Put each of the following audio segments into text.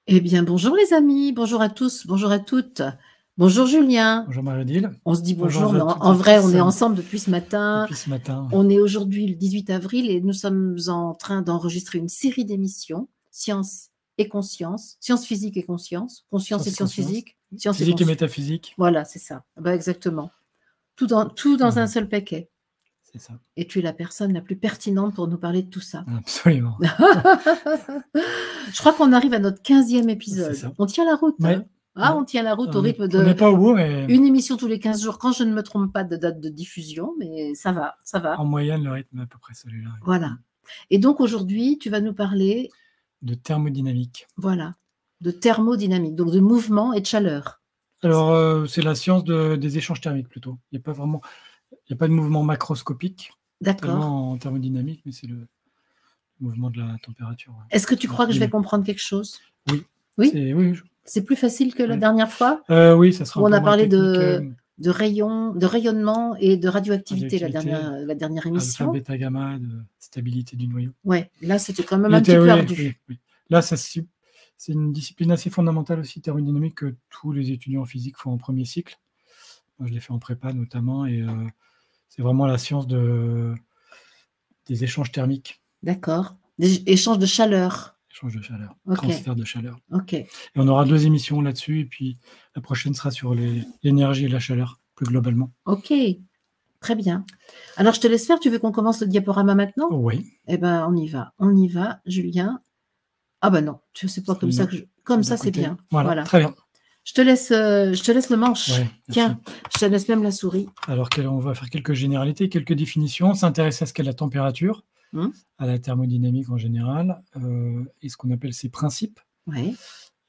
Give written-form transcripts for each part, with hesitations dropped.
Eh bien, bonjour les amis, bonjour à tous, bonjour à toutes. Bonjour Julien. Bonjour Marie-Odile. On se dit Bonjour bonjour, mais à en, toutes en et vrai, tous on est ensemble depuis ce matin. depuis ce matin. On est aujourd'hui le 18 avril et nous sommes en train d'enregistrer une série d'émissions, Science et conscience, science physique et conscience, conscience et Science, science conscience, physique, science et physique et conscience. métaphysique, Voilà, c'est ça. Bah, exactement. Tout dans un seul paquet. c'est ça, Et tu es la personne la plus pertinente pour nous parler de tout ça. absolument. Je crois qu'on arrive à notre 15e C'est épisode. ça. On tient la route. Oui. Hein. Ah, on tient la route au rythme On n'est de pas au bout, mais une émission tous les 15 jours, quand je ne me trompe pas de date de diffusion, mais ça va, ça va. en moyenne, le rythme est à peu près celui-là. Oui. Voilà. Et donc aujourd'hui, tu vas nous parler, De thermodynamique. voilà, de thermodynamique, donc de mouvement et de chaleur. Alors, c'est la science des échanges thermiques plutôt. Il n'y a pas de mouvement macroscopique, D'accord. tellement en thermodynamique, mais c'est le mouvement de la température. Ouais. Est-ce que tu crois que je vais comprendre quelque chose? Oui. Oui. Oui. C'est plus facile que la Ouais. dernière fois Oui, ça sera où un on peu a moins parlé technique, de rayonnement et de radioactivité la radioactivité, dernière émission. alpha, bêta, gamma, de stabilité du noyau. Ouais, là c'était quand même un petit peu ardu. Oui. Là, c'est une discipline assez fondamentale aussi, thermodynamique, que tous les étudiants en physique font en premier cycle. Moi, je l'ai fait en prépa notamment, et c'est vraiment la science des échanges thermiques. D'accord. Des échanges de chaleur. Échange de chaleur, Ok. transfert de chaleur. Ok. Et on aura 2 émissions là-dessus, et puis la prochaine sera sur l'énergie et la chaleur, plus globalement. Ok. Très bien. Alors, je te laisse faire. Tu veux qu'on commence le diaporama maintenant? Oui. Eh bien, on y va. On y va, Julien. Ah ben non, je ne sais pas comme ça. Comme ça, c'est bien. Voilà, très bien. Je te laisse le manche. Ouais, tiens, je te laisse même la souris. Alors, on va faire quelques généralités, quelques définitions, s'intéresser à ce qu'est la température, à la thermodynamique en général, et ce qu'on appelle ses principes. Ouais.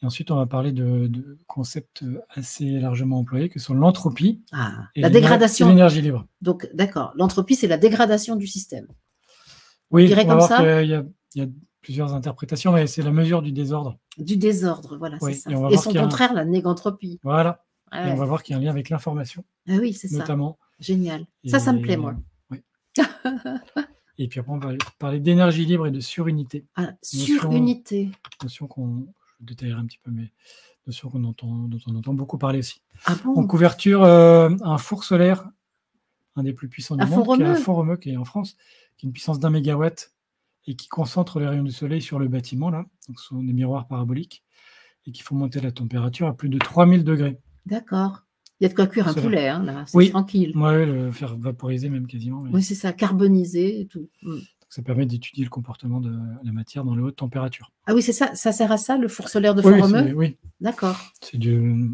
Et ensuite, on va parler de concepts assez largement employés, que sont l'entropie et la dégradation. L'énergie libre. Donc, d'accord. L'entropie, c'est la dégradation du système. Oui, on va voir qu'il y a plusieurs interprétations, mais c'est la mesure du désordre. Du désordre, voilà, c'est ça. Et son contraire, la négantropie. Voilà. Ouais. Et on va voir qu'il y a un lien avec l'information. Ah oui, c'est ça. Notamment. Génial. Ça me plaît, moi. Oui. Et puis après, on va parler d'énergie libre et de surunité. Ah, surunité. Notion je détaillerai un petit peu, mais notion dont on entend beaucoup parler aussi. Ah bon? En couverture, un four solaire, un des plus puissants du monde, qui est un Font-Romeu, qui est en France, qui a une puissance d'1 mégawatt et qui concentre les rayons du soleil sur le bâtiment, là. Donc, ce sont des miroirs paraboliques et qui font monter la température à plus de 3000 degrés. D'accord. Il y a de quoi cuire un poulet, hein, là. C'est tranquille. Oui, le faire vaporiser même quasiment. Oui, c'est ça, carboniser et tout. Donc, ça permet d'étudier le comportement de la matière dans les hautes températures. Ah oui, c'est ça. Ça sert à ça, le four solaire de Font-Romeu? Oui. D'accord. C'est du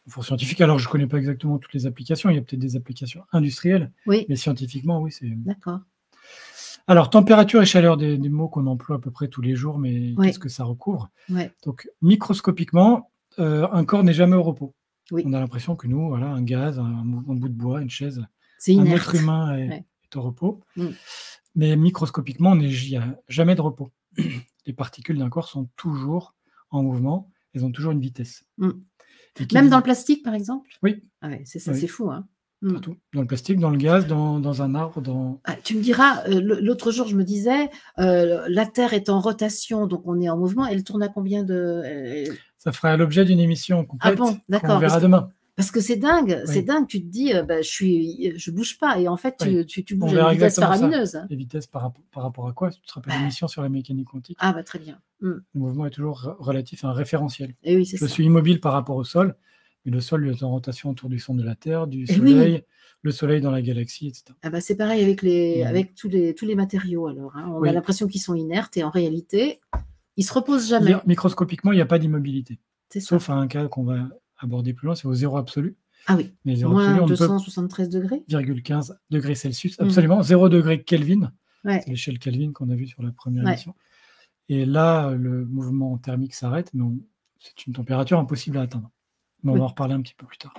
four scientifique. Alors, je ne connais pas exactement toutes les applications. Il y a peut-être des applications industrielles. Oui. Mais scientifiquement, oui, c'est... D'accord. Alors, température et chaleur, des mots qu'on emploie à peu près tous les jours, mais qu'est-ce que ça recouvre? Donc, microscopiquement, un corps n'est jamais au repos. Oui. On a l'impression que nous, voilà, un gaz, un bout de bois, une chaise, un être humain est au repos. Mais microscopiquement, il n'y a jamais de repos. Les particules d'un corps sont toujours en mouvement, elles ont toujours une vitesse. Même dans le plastique, par exemple? Oui. Ah ouais, c'est ça, c'est fou, hein. Partout. Dans le plastique, dans le gaz, dans un arbre, tu me diras, l'autre jour, je me disais, la Terre est en rotation, donc on est en mouvement. Elle tourne à combien de... Ça fera l'objet d'une émission complète. Ah bon, d'accord. On verra demain. Parce que c'est dingue, tu te dis, je bouge pas, et en fait, tu bouges à une vitesse faramineuse. Les vitesses par rapport à quoi? Tu te rappelles l'émission sur la mécanique quantique? Ah bah très bien. Le mouvement est toujours relatif à un référentiel. Et oui, c'est ça. Je suis immobile par rapport au sol, mais le sol est en rotation autour du centre de la Terre, du Soleil, le Soleil dans la galaxie, etc. Ah bah c'est pareil avec tous les matériaux, alors. Hein. On a l'impression qu'ils sont inertes, et en réalité, ils se reposent jamais. Microscopiquement, il n'y a pas d'immobilité. Sauf à un cas qu'on va aborder plus loin, c'est au zéro absolu. Ah oui, mais zéro moins absolu, 273 degrés 15 degrés Celsius, absolument, 0 degré Kelvin, c'est l'échelle Kelvin qu'on a vue sur la première émission. Et là, le mouvement thermique s'arrête, mais c'est une température impossible à atteindre. Mais on va en reparler un petit peu plus tard.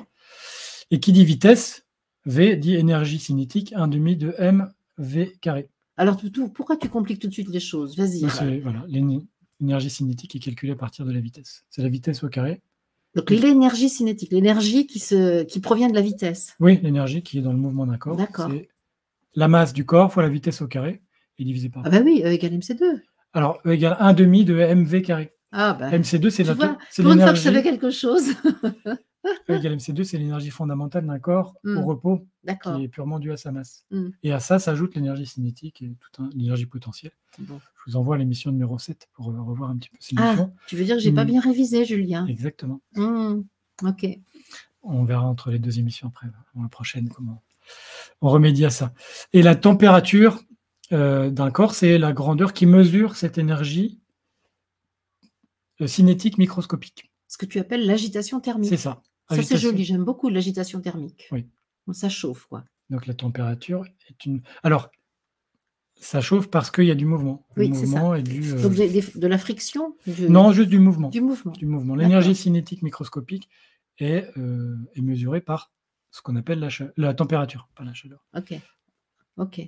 Et qui dit vitesse, V dit énergie cinétique, 1/2 de mv carré. Alors, pourquoi tu compliques tout de suite les choses? Vas-y. Voilà, l'énergie cinétique est calculée à partir de la vitesse. C'est la vitesse au carré. Donc, l'énergie cinétique, l'énergie qui provient de la vitesse. Oui, l'énergie qui est dans le mouvement d'un corps. C'est la masse du corps fois la vitesse au carré et divisé par 2. Ah bah oui, E égale mc2. Alors, E égale 1/2 de mv carré. Ah ben, MC2, c'est l'énergie. Pour une fois que je savais quelque chose. MC2, c'est l'énergie fondamentale d'un corps au repos, qui est purement due à sa masse. Et à ça s'ajoute l'énergie cinétique et l'énergie potentielle. Bon. Je vous envoie à l'émission numéro 7 pour revoir un petit peu ces notions. Tu veux dire que je n'ai pas bien révisé, Julien? Exactement. Ok. On verra entre les 2 émissions après, la prochaine, comment on remédie à ça. Et la température d'un corps, c'est la grandeur qui mesure cette énergie cinétique microscopique. Ce que tu appelles l'agitation thermique. C'est ça. Ça, c'est joli. J'aime beaucoup l'agitation thermique. Oui. Ça chauffe, quoi. Donc, la température est une... Alors, ça chauffe parce qu'il y a du mouvement. Oui, c'est ça. Et du, Donc, de la friction Non, juste du mouvement. Du mouvement. Du mouvement. L'énergie cinétique microscopique est mesurée par ce qu'on appelle la température, pas la chaleur. Ok.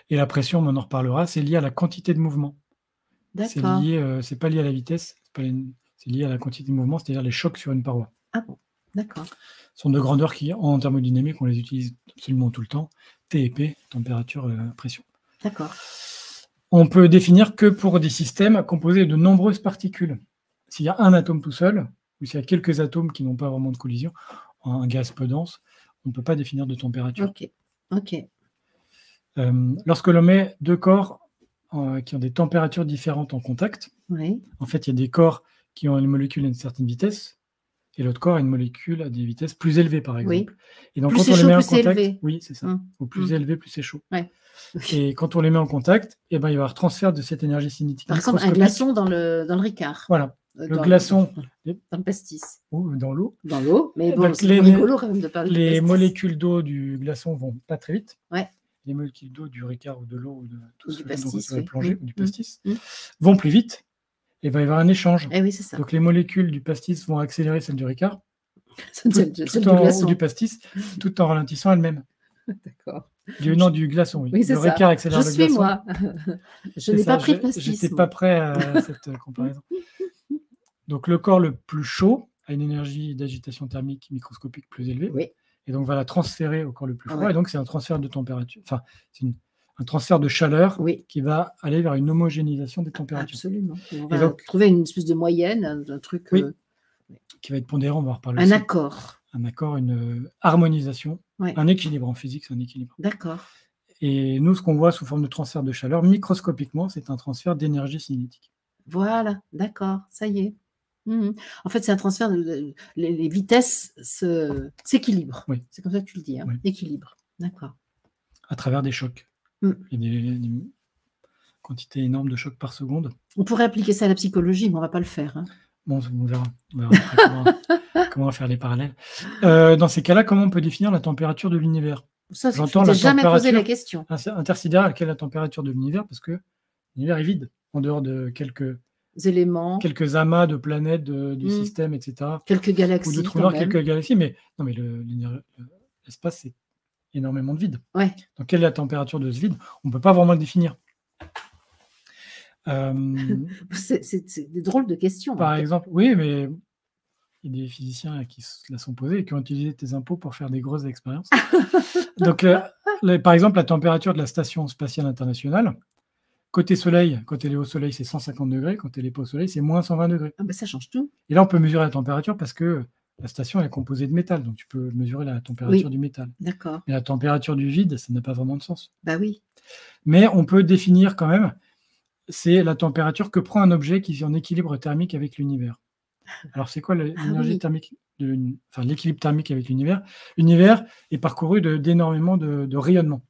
Et la pression, on en reparlera, c'est lié à la quantité de mouvement. D'accord. C'est pas lié à la vitesse, c'est lié à la quantité de mouvement, c'est-à-dire les chocs sur une paroi. Ah bon, d'accord. Ce sont de grandeurs qui, en thermodynamique, on les utilise absolument tout le temps. T et P, température, pression. D'accord. On peut définir que pour des systèmes composés de nombreuses particules. S'il y a un atome tout seul, ou s'il y a quelques atomes qui n'ont pas vraiment de collision, un gaz peu dense, on ne peut pas définir de température. Ok. Lorsque l'on met 2 corps qui ont des températures différentes en contact, en fait, il y a des corps qui ont une molécule à une certaine vitesse, et l'autre corps a une molécule à des vitesses plus élevées, par exemple. Et donc, plus quand on les met en contact, oui, c'est ça. Au plus élevé, plus c'est chaud. Et quand on les met en contact, il va y avoir transfert de cette énergie cinétique. Par exemple, un glaçon dans le Ricard. Voilà. Le glaçon. Dans le pastis. Ou dans l'eau. Dans l'eau, mais bon, c'est rigolo quand même de parler de pastis. Les molécules d'eau du glaçon vont pas très vite. Les molécules d'eau du Ricard ou de l'eau ou du pastis, plongée ou du pastis vont plus vite. Et il va y avoir un échange. Oui, c'est ça. Donc les molécules du pastis vont accélérer celles du Ricard ou du pastis, tout en ralentissant elles-mêmes. D'accord. Du glaçon, oui. Le Ricard accélère le glaçon. Je suis moi. Je n'ai pas pris le pastis. Je n'étais pas prêt à cette comparaison. Donc le corps le plus chaud a une énergie d'agitation thermique microscopique plus élevée. Et donc va la transférer au corps le plus froid. Et donc c'est un transfert de température. Enfin, c'est un transfert de chaleur qui va aller vers une homogénéisation des températures. Absolument. On va trouver une espèce de moyenne, un truc... qui va être pondérant, on va en reparler aussi. Un accord, une harmonisation, un équilibre. En physique, c'est un équilibre. D'accord. Et nous, ce qu'on voit sous forme de transfert de chaleur, microscopiquement, c'est un transfert d'énergie cinétique. Voilà, d'accord, ça y est. En fait, c'est un transfert, les vitesses s'équilibrent. C'est comme ça que tu le dis, équilibre. D'accord. À travers des chocs. Il y a des quantités énormes de chocs par seconde. On pourrait appliquer ça à la psychologie, mais on ne va pas le faire. Bon, on verra comment faire les parallèles. Dans ces cas-là, comment on peut définir la température de l'univers? Ça, je ne t'ai jamais posé la question. Intersidérale, quelle est la température de l'univers? Parce que l'univers est vide, en dehors de quelques éléments, quelques amas de planètes du système, etc. Quelques galaxies. Ou de trous noirs, quelques galaxies, mais non, mais l'espace, c'est énormément de vide. Donc, quelle est la température de ce vide? On ne peut pas vraiment le définir. C'est des drôles de questions. Par exemple, oui, mais il y a des physiciens qui la sont posés et qui ont utilisé tes impôts pour faire des grosses expériences. Donc, par exemple, la température de la Station spatiale internationale, côté soleil, quand elle est au soleil, c'est 150 degrés, quand elle n'est pas au soleil, c'est moins 120 degrés. Ah ben ça change tout. Et là, on peut mesurer la température parce que la station elle est composée de métal, donc tu peux mesurer la température du métal. D'accord. Mais la température du vide, ça n'a pas vraiment de sens. Bah oui. Mais on peut définir quand même, c'est la température que prend un objet qui est en équilibre thermique avec l'univers. Alors, c'est quoi l'énergie thermique, l'équilibre thermique avec l'univers? L'univers est parcouru d'énormément de rayonnements.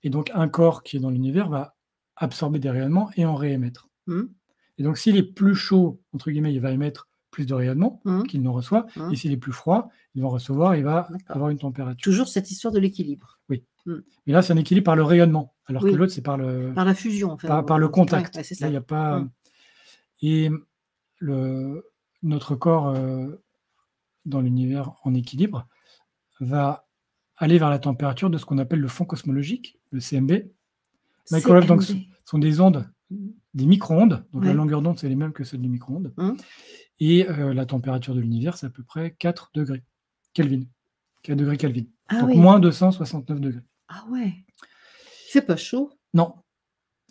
Et donc, un corps qui est dans l'univers va absorber des rayonnements et en réémettre. Et donc, s'il est plus chaud, entre guillemets, il va émettre plus de rayonnements qu'il n'en reçoit. Et s'il est plus froid, il va recevoir, il va avoir une température. Toujours cette histoire de l'équilibre. Oui. Mais là, c'est un équilibre par le rayonnement, alors que l'autre, c'est par la fusion, en fait. Par le contact. C'est ça. Là, il y a pas... Et notre corps dans l'univers en équilibre va aller vers la température de ce qu'on appelle le fond cosmologique, le CMB. Microwave, donc, ce sont des ondes, des micro-ondes. Donc, la longueur d'onde, c'est les mêmes que celle du micro-ondes. Et la température de l'univers, c'est à peu près 4 degrés Kelvin. 4 degrés Kelvin. Donc, moins 269 degrés. Ah ouais. Il fait pas chaud? Non.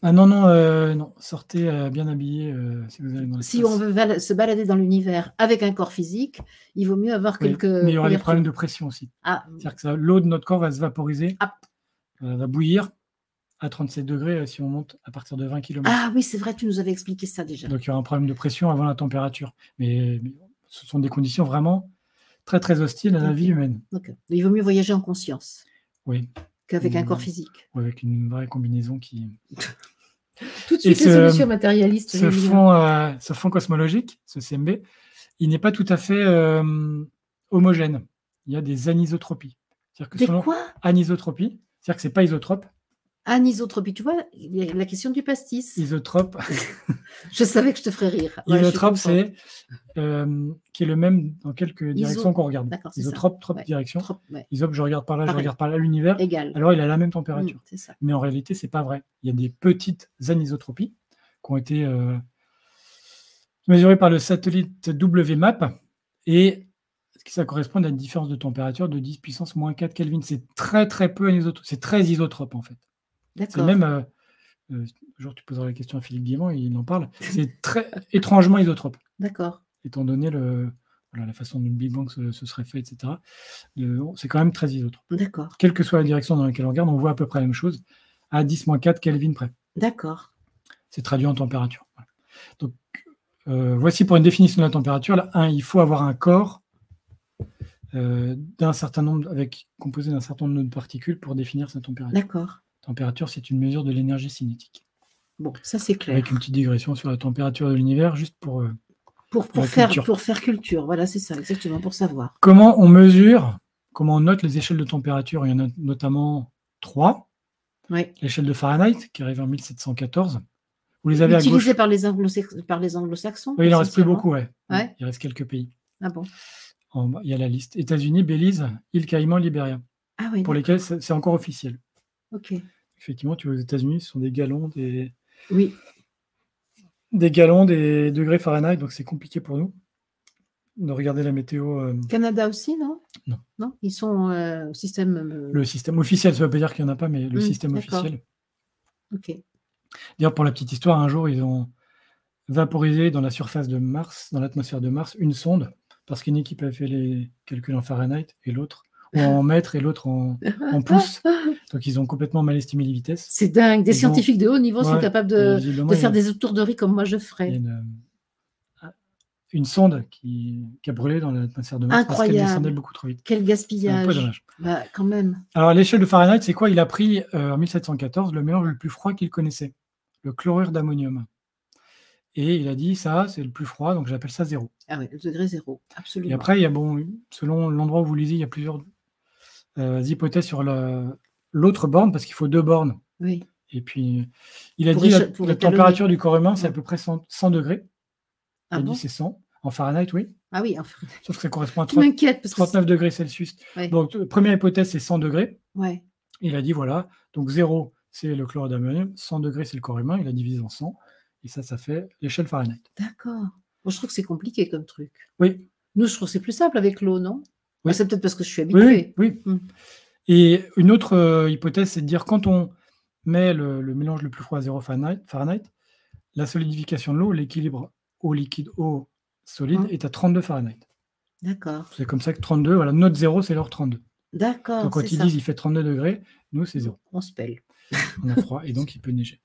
Ah non, non, sortez bien habillé si vous allez dans l'espace. Si on veut se balader dans l'univers avec un corps physique, il vaut mieux avoir quelques mais il y aura des couvertures. problèmes de pression aussi. Ah. C'est-à-dire que l'eau de notre corps va se vaporiser, va bouillir à 37 degrés si on monte à partir de 20 km. Ah oui, c'est vrai, tu nous avais expliqué ça déjà. Donc il y aura un problème de pression avant la température. Mais ce sont des conditions vraiment très, très hostiles à la vie humaine. Okay. Il vaut mieux voyager en conscience. Oui. Qu'avec un corps physique. Ou avec une vraie combinaison qui... Tout de suite, les solutions matérialistes. Ce fond cosmologique, ce CMB, il n'est pas tout à fait homogène. Il y a des anisotropies. Des quoi? Anisotropie, c'est-à-dire que ce n'est pas isotrope. Anisotropie, tu vois, il y a la question du pastis. Isotrope. Je savais que je te ferais rire. Ouais, isotrope, c'est qui est le même dans quelques directions qu'on regarde. Isotrope, direction. Isope, je regarde par là, je regarde par là, l'univers. Alors, il a la même température. Ça. Mais en réalité, ce n'est pas vrai. Il y a des petites anisotropies qui ont été mesurées par le satellite WMAP et ça correspond à une différence de température de 10 puissance moins 4 Kelvin. C'est très, très peu anisotrope. C'est très isotrope, en fait. C'est même... Genre, tu poseras la question à Philippe Guillemont, il en parle. C'est très étrangement isotrope. D'accord. Étant donné la façon dont le Big Bang se serait fait, etc. C'est quand même très isotrope. D'accord. Quelle que soit la direction dans laquelle on regarde, on voit à peu près la même chose à 10-4 Kelvin près. D'accord. C'est traduit en température. Voilà. Donc, voici pour une définition de la température. Là, il faut avoir un corps d'un certain nombre, composé d'un certain nombre de particules pour définir sa température. D'accord. Température, c'est une mesure de l'énergie cinétique. Bon, ça c'est clair. Avec une petite digression sur la température de l'univers, juste pour faire culture. Voilà, c'est ça, exactement, pour savoir. Comment on mesure, comment on note les échelles de température? Il y en a notamment 3. Oui. L'échelle de Fahrenheit, qui arrive en 1714. Vous les avez utilisée à gauche. par les anglo-saxons. Oui, il en reste plus beaucoup, ouais. Il reste quelques pays. Ah bon. Il y a la liste. États-Unis, Belize, îles Caïmans, Libéria. Ah oui. Pour lesquels c'est encore officiel. Ok. Effectivement, tu vois, aux États-Unis, ce sont des gallons, des degrés Fahrenheit, donc c'est compliqué pour nous de regarder la météo. Canada aussi, non? Non. Ils sont au système... Le système officiel, ça ne veut pas dire qu'il n'y en a pas, mais le système officiel. Ok. D'ailleurs, pour la petite histoire, un jour, ils ont vaporisé dans la surface de Mars, dans l'atmosphère de Mars, une sonde, parce qu'une équipe a fait les calculs en Fahrenheit et l'autre en mètres et l'autre en pouces. Donc, ils ont complètement mal estimé les vitesses. C'est dingue. Des scientifiques de haut niveau sont capables de faire des étourderies comme moi je ferais. Il y a une sonde qui a brûlé dans l'atmosphère de Mars. Incroyable. Parce qu'elle descendait beaucoup trop vite. Quel gaspillage. C'est un peu dommage. Bah, quand même. Alors, à l'échelle de Fahrenheit, c'est quoi? Il a pris, en 1714, le mélange le plus froid qu'il connaissait, le chlorure d'ammonium. Et il a dit, ça, c'est le plus froid, donc j'appelle ça 0. Ah oui, le degré 0, absolument. Et après, il y a, selon l'endroit où vous lisez, il y a plusieurs hypothèses sur l'autre borne, parce qu'il faut 2 bornes. Oui. Et puis, il a dit la température du corps humain, c'est à peu près 100 degrés. Il a dit c'est 100. En Fahrenheit, oui. Ah oui, en Fahrenheit. Sauf que ça correspond à 39 degrés Celsius. Ouais. Donc, première hypothèse, c'est 100 degrés. Ouais. Il a dit, voilà, donc 0, c'est le chlorure d'ammonium, 100 degrés, c'est le corps humain, il a divisé en 100, et ça fait l'échelle Fahrenheit. D'accord. Bon, je trouve que c'est compliqué comme truc. Oui. Nous, je trouve que c'est plus simple avec l'eau, non? Oui. C'est peut-être parce que je suis habituée. Oui. Et une autre hypothèse, c'est de dire, quand on met le mélange le plus froid à 0 Fahrenheit, la solidification de l'eau, l'équilibre eau liquide, eau solide, est à 32 Fahrenheit. D'accord. C'est comme ça que 32, voilà, notre 0, c'est leur 32. D'accord. Donc quand ils disent il fait 32 degrés, nous, c'est 0. On se pèle. On a froid, et donc il peut neiger.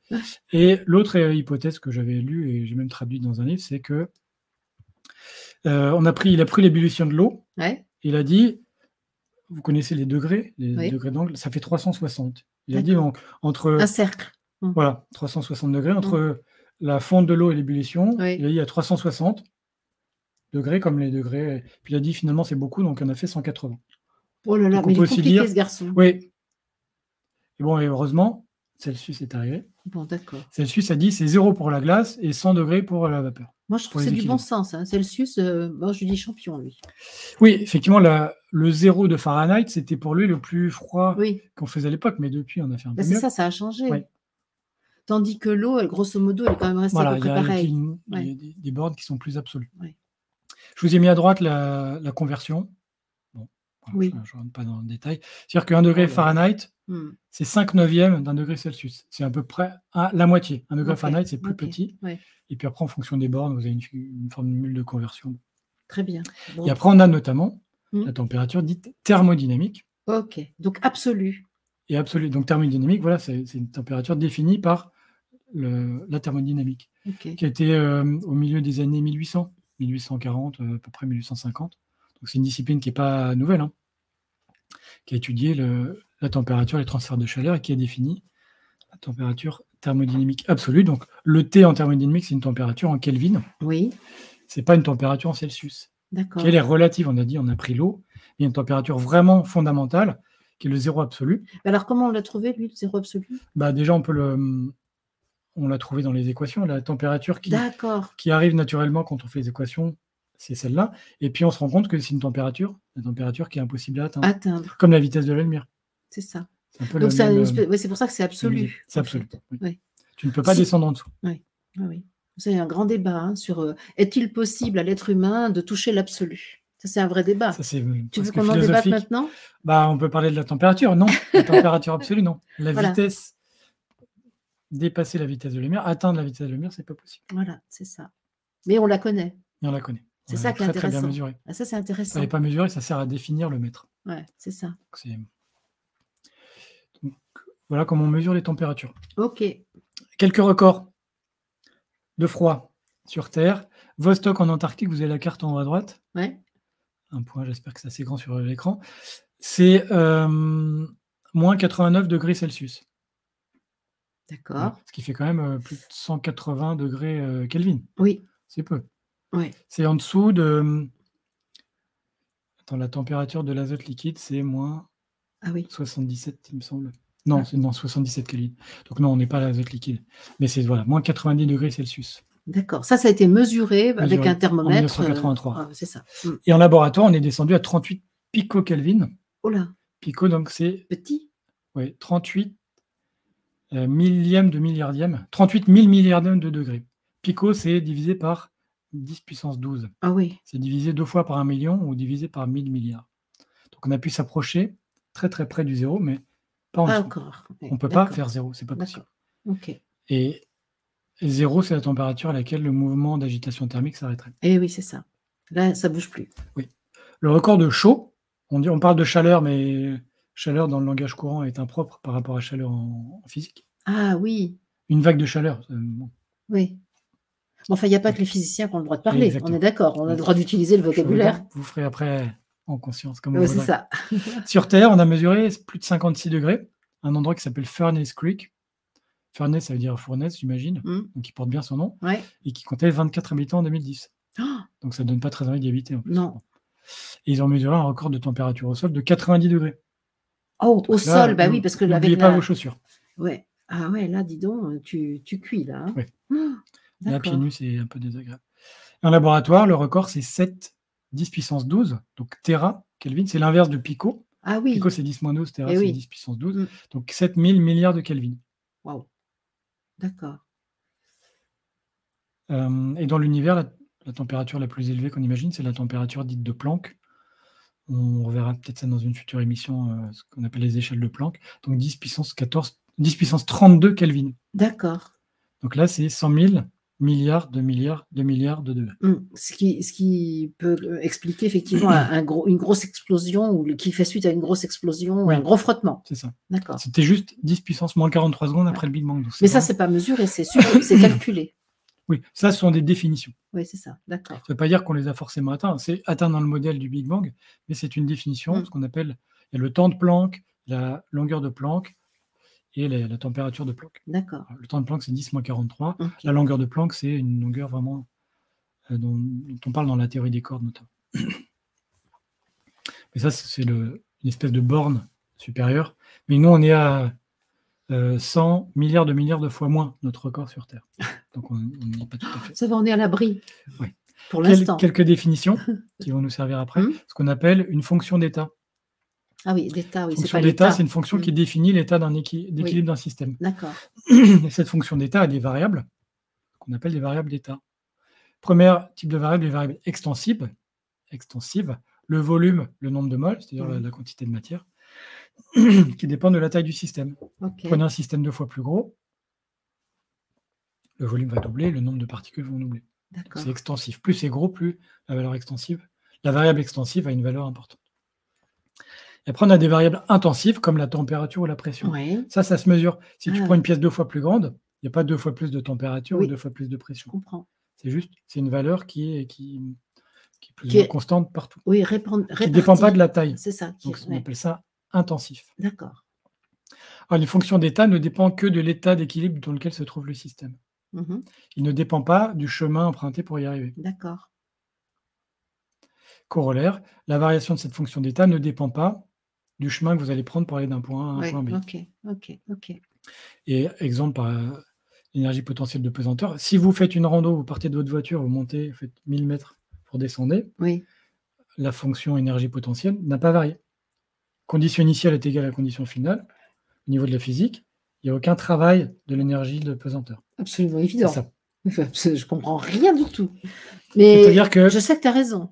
Et l'autre hypothèse que j'avais lue, et j'ai même traduit dans un livre, c'est que il a pris l'ébullition de l'eau, il a dit, vous connaissez les degrés degrés d'angle, ça fait 360. Il a dit donc, entre... Un cercle. Voilà, 360 degrés, entre la fonte de l'eau et l'ébullition, il a dit à 360 degrés comme les degrés. Puis il a dit finalement c'est beaucoup, donc on a fait 180. Oh là là, mais il est compliqué ce garçon. Oui. Et bon, et heureusement, Celsius est arrivé. Bon, d'accord. Celsius a dit c'est 0 pour la glace et 100 degrés pour la vapeur. Moi, je trouve que c'est du bon sens. Hein. Celsius, je lui dis champion, lui. Oui, effectivement, le 0 de Fahrenheit, c'était pour lui le plus froid qu'on faisait à l'époque, mais depuis, on a fait un peu mieux. C'est ça a changé. Oui. Tandis que l'eau, grosso modo, elle est quand même restée à peu près pareille. Il y a des bornes qui sont plus absolues. Oui. Je vous ai mis à droite la conversion. Bon, Oui. Je ne rentre pas dans le détail. C'est-à-dire qu'un degré Fahrenheit, c'est 5/9 d'un degré Celsius. C'est à peu près la moitié. Un degré Fahrenheit, c'est plus petit. Ouais. Et puis après, en fonction des bornes, vous avez une formule de conversion. Très bien. Bon. Et après, on a notamment la température dite thermodynamique. Ok, donc absolue. Et absolue. Donc thermodynamique, voilà, c'est une température définie par la thermodynamique, qui a été au milieu des années 1800, 1840, à peu près 1850. Donc c'est une discipline qui n'est pas nouvelle, hein, qui a étudié la température, les transferts de chaleur et qui a défini la température thermodynamique absolue. Donc le T en thermodynamique, c'est une température en Kelvin. Oui. C'est pas une température en Celsius. D'accord. Elle est relative, on a dit, on a pris l'eau. Il y a une température vraiment fondamentale, qui est le zéro absolu. Alors comment on l'a trouvé, lui, le zéro absolu? Déjà, on l'a trouvé dans les équations. La température qui arrive naturellement quand on fait les équations, c'est celle-là. Et puis on se rend compte que c'est la température qui est impossible à atteindre. Comme la vitesse de la lumière. C'est ça. Donc c'est pour ça que c'est absolu. C'est absolu. Oui. Oui. Tu ne peux pas descendre en dessous. Oui. Oui. C'est un grand débat sur est-il possible à l'être humain de toucher l'absolu? Ça, c'est un vrai débat. Tu veux qu'on en débatte maintenant? On peut parler de la température, non. La température absolue, non. La vitesse, dépasser la vitesse de la lumière, atteindre la vitesse de la lumière, c'est pas possible. Voilà, c'est ça. Mais on la connaît. Et on la connaît. C'est ça qui est intéressant. Très bien mesurée. Ça, c'est intéressant. Elle n'est pas mesurée, ça sert à définir le mètre. Ouais, c'est ça. Donc, voilà comment on mesure les températures. Ok. Quelques records de froid sur Terre. Vostok en Antarctique, vous avez la carte en haut à droite. Ouais. Un point, j'espère que c'est assez grand sur l'écran. C'est moins 89 degrés Celsius. D'accord. Ce qui fait quand même plus de 180 degrés Kelvin. Oui. C'est peu. Oui. C'est en dessous de... Attends, la température de l'azote liquide, c'est moins 77, il me semble. Non, c'est 77 Kelvin. Donc non, on n'est pas à l'azote liquide. Mais c'est moins 90 degrés Celsius. D'accord. Ça a été mesuré avec un thermomètre. En 1983. C'est ça. Et en laboratoire, on est descendu à 38 picokelvin. Oh là. Pico, donc c'est... Petit. Oui, 38 millième de milliardième. 38 000 milliardièmes de degrés. Pico, c'est divisé par 10 puissance 12. Ah oui. C'est divisé 2 fois par 1 million ou divisé par 1000 milliards. Donc on a pu s'approcher très très près du zéro, mais pas en dessous. Encore. On ne peut pas faire zéro, c'est pas possible. Ok. Et zéro, c'est la température à laquelle le mouvement d'agitation thermique s'arrêterait. Et oui, c'est ça. Là, ça ne bouge plus. Oui. Le record de chaud, on parle de chaleur, mais chaleur dans le langage courant est impropre par rapport à chaleur en physique. Ah oui. Une vague de chaleur. Oui. Enfin, il n'y a pas que les physiciens qui ont le droit de parler. Exactement. On est d'accord. On a le droit d'utiliser le vocabulaire. Vous ferez après en conscience. Oui, c'est ça. Sur Terre, on a mesuré plus de 56 degrés. Un endroit qui s'appelle Furnace Creek. Furnace, ça veut dire fournaise, j'imagine. Donc, il porte bien son nom. Ouais. Et qui comptait 24 habitants en 2010. Oh. Donc, ça ne donne pas très envie d'y habiter. En plus. Non. Et ils ont mesuré un record de température au sol de 90 degrés. Oh, donc au sol, oui, parce que n'oubliez pas vos chaussures. Ouais. Ah ouais, là, dis donc, tu cuis, là. Oui. Là, pieds nus, c'est un peu désagréable. En laboratoire, le record, c'est 7, 10 puissance 12. Donc, Tera, Kelvin, c'est l'inverse de Pico. Ah oui. Pico, c'est 10-12, Tera, c'est 10 puissance 12. Donc, 7000 milliards de Kelvin. Waouh. D'accord. Et dans l'univers, la température la plus élevée qu'on imagine, c'est la température dite de Planck. On reverra peut-être ça dans une future émission, ce qu'on appelle les échelles de Planck. Donc 10 puissance 14, 10 puissance 32 Kelvin. D'accord. Donc là, c'est 100 000 milliards de degrés. Ce qui peut expliquer effectivement une grosse explosion ou qui fait suite à une grosse explosion ou un gros frottement. C'est ça. D'accord. C'était juste 10 puissance moins 43 secondes après le Big Bang. Mais ça, c'est pas mesuré, c'est calculé. Oui, ça, ce sont des définitions. Oui, c'est ça, d'accord. Ça ne veut pas dire qu'on les a forcément atteints. C'est atteint dans le modèle du Big Bang, mais c'est une définition, ce qu'on appelle le temps de Planck, la longueur de Planck et la température de Planck. D'accord. Le temps de Planck, c'est 10-43. Okay. La longueur de Planck, c'est une longueur vraiment dont on parle dans la théorie des cordes, notamment. Mais ça, c'est une espèce de borne supérieure. Mais nous, on est à 100 milliards de fois moins notre record sur Terre. Donc, on n'y est pas tout à fait. Ça va, on est à l'abri. Oui. Pour l'instant. Quelques définitions qui vont nous servir après. Ce qu'on appelle une fonction d'état. Ah oui, d'état, oui. Fonction d'état, c'est une fonction qui définit l'état d'équilibre d'un système. D'accord. Et cette fonction d'état a des variables qu'on appelle des variables d'état. Premier type de variable, les variables extensives. le volume, le nombre de moles, c'est-à-dire la quantité de matière, qui dépend de la taille du système. Prenez un système 2 fois plus gros, le volume va doubler, le nombre de particules vont doubler. C'est extensif. Plus c'est gros, plus la variable extensive a une valeur importante. Et après, on a des variables intensives, comme la température ou la pression. Ça se mesure. Si tu prends une pièce 2 fois plus grande, il n'y a pas 2 fois plus de température ou 2 fois plus de pression. Je comprends. C'est une valeur qui est plus ou moins constante partout. Oui, qui ne dépend pas de la taille. C'est ça. Donc, on appelle ça intensif. D'accord. Alors, les fonctions d'état ne dépendent que de l'état d'équilibre dans lequel se trouve le système. Il ne dépend pas du chemin emprunté pour y arriver. D'accord. Corollaire, la variation de cette fonction d'état ne dépend pas du chemin que vous allez prendre pour aller d'un point A à un point B. Ok. Et exemple par l'énergie potentielle de pesanteur, si vous faites une rando, vous partez de votre voiture, vous montez, vous faites 1000 mètres pour descendre, la fonction énergie potentielle n'a pas varié. Condition initiale est égale à la condition finale. Au niveau de la physique, il n'y a aucun travail de l'énergie de pesanteur. Absolument évident. C'est ça. Je comprends rien du tout. Mais c'est-à-dire que je sais que tu as raison.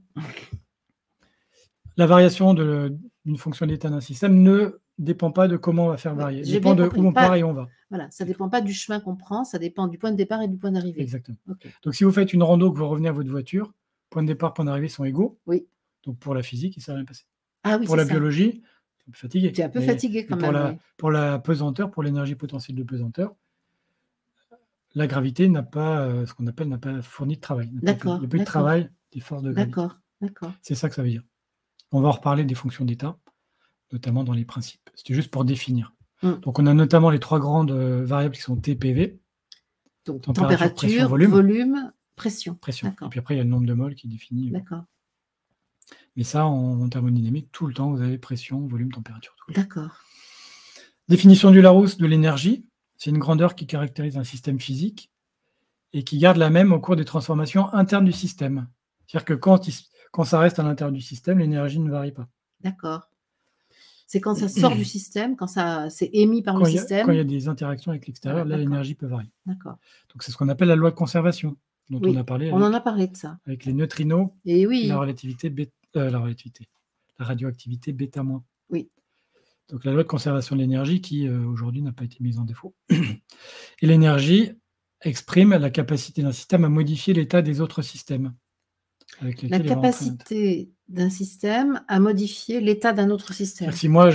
La variation d'une fonction d'état d'un système ne dépend pas de comment on va faire varier. Ça dépend de où on part et où on va. Voilà, ça ne dépend pas du chemin qu'on prend, ça dépend du point de départ et du point d'arrivée. Exactement. Donc, si vous faites une rando, que vous revenez à votre voiture, point de départ, point d'arrivée sont égaux. Donc, pour la physique, il ne s'est rien passé. Pour la biologie, tu es un peu fatigué. Tu es un peu fatigué quand même. Pour la pesanteur, pour l'énergie potentielle de pesanteur, la gravité n'a pas, ce qu'on appelle, n'a pas fourni de travail. D'accord. Il n'y a plus de travail des forces de gravité. D'accord. C'est ça que ça veut dire. On va en reparler des fonctions d'état, notamment dans les principes. C'était juste pour définir. Donc, on a notamment les 3 grandes variables qui sont T, PV. Donc, température, pression, volume, pression. Et puis après, il y a le nombre de moles qui définit. D'accord. Mais ça, en thermodynamique, tout le temps, vous avez pression, volume, température. D'accord. Définition du Larousse de l'énergie. C'est une grandeur qui caractérise un système physique et qui garde la même au cours des transformations internes du système. C'est-à-dire que quand ça reste à l'intérieur du système, l'énergie ne varie pas. D'accord. C'est quand ça sort du système, quand ça c'est émis par le système. Quand il y a des interactions avec l'extérieur, là, l'énergie peut varier. D'accord. Donc, c'est ce qu'on appelle la loi de conservation, dont on a parlé. On en a parlé de ça. Avec les neutrinos et la radioactivité β-. Oui. Donc, la loi de conservation de l'énergie qui, aujourd'hui, n'a pas été mise en défaut. Et l'énergie exprime la capacité d'un système à modifier l'état des autres systèmes. La capacité d'un système à modifier l'état d'un autre système. Si moi,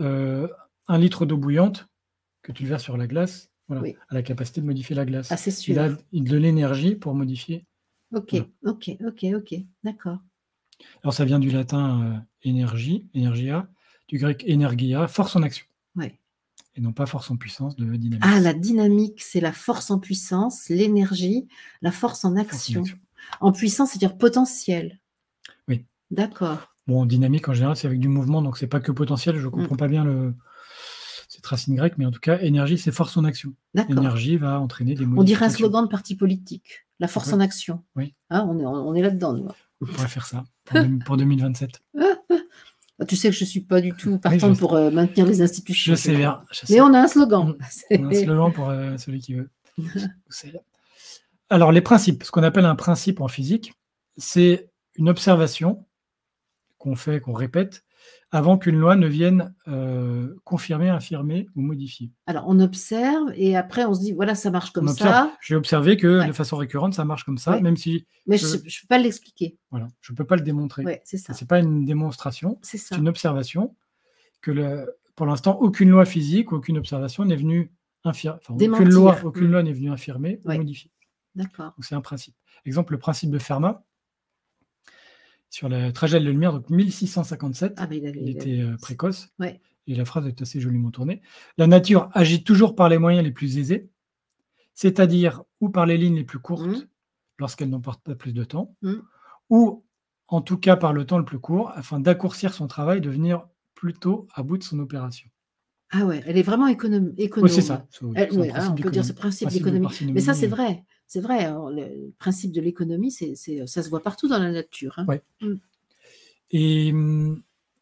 1 litre d'eau bouillante, que tu verses sur la glace, a la capacité de modifier la glace. Ah, c'est sûr. Il a de l'énergie pour modifier. Ok, d'accord. Alors, ça vient du latin energia, du grec energia, force en action. Et non pas force en puissance de dynamique. Ah, la dynamique, c'est la force en puissance, l'énergie, la force en action. En puissance, c'est-à-dire potentiel. Oui. D'accord. Bon, dynamique, en général, c'est avec du mouvement, donc c'est pas que potentiel. Je ne comprends pas bien cette racine grecque, mais en tout cas, énergie, c'est force en action. L'énergie va entraîner des modifications. On dirait un slogan de parti politique, la force en action. Oui. Hein, on est là-dedans, nous. On pourrait faire ça pour 2027. Tu sais que je ne suis pas du tout partante pour maintenir les institutions. Je sais bien. Mais on a un slogan. On a un slogan pour celui qui veut. Alors, les principes. Ce qu'on appelle un principe en physique, c'est une observation qu'on répète, avant qu'une loi ne vienne confirmer, infirmer ou modifier. Alors, on observe et après, on se dit, voilà, ça marche comme ça. J'ai observé que de façon récurrente, ça marche comme ça, même si... Mais je ne peux pas l'expliquer. Voilà, je ne peux pas le démontrer. C'est ça. Ce n'est pas une démonstration, c'est une observation que, pour l'instant, aucune loi physique, aucune observation n'est venue aucune loi n'est venue infirmer ou modifier. D'accord. Donc, c'est un principe. Exemple, le principe de Fermat, sur la tragédie de la lumière, donc 1657, il était précoce, et la phrase est assez joliment tournée. La nature agit toujours par les moyens les plus aisés, c'est-à-dire ou par les lignes les plus courtes, lorsqu'elles n'emportent pas plus de temps, ou en tout cas par le temps le plus court, afin d'accourcir son travail, de venir plus tôt à bout de son opération. Ah ouais, elle est vraiment économe. Oui, c'est ça. On peut dire ce principe d'économie. Mais ça, c'est vrai. C'est vrai, le principe de l'économie, ça se voit partout dans la nature. Hein. Oui.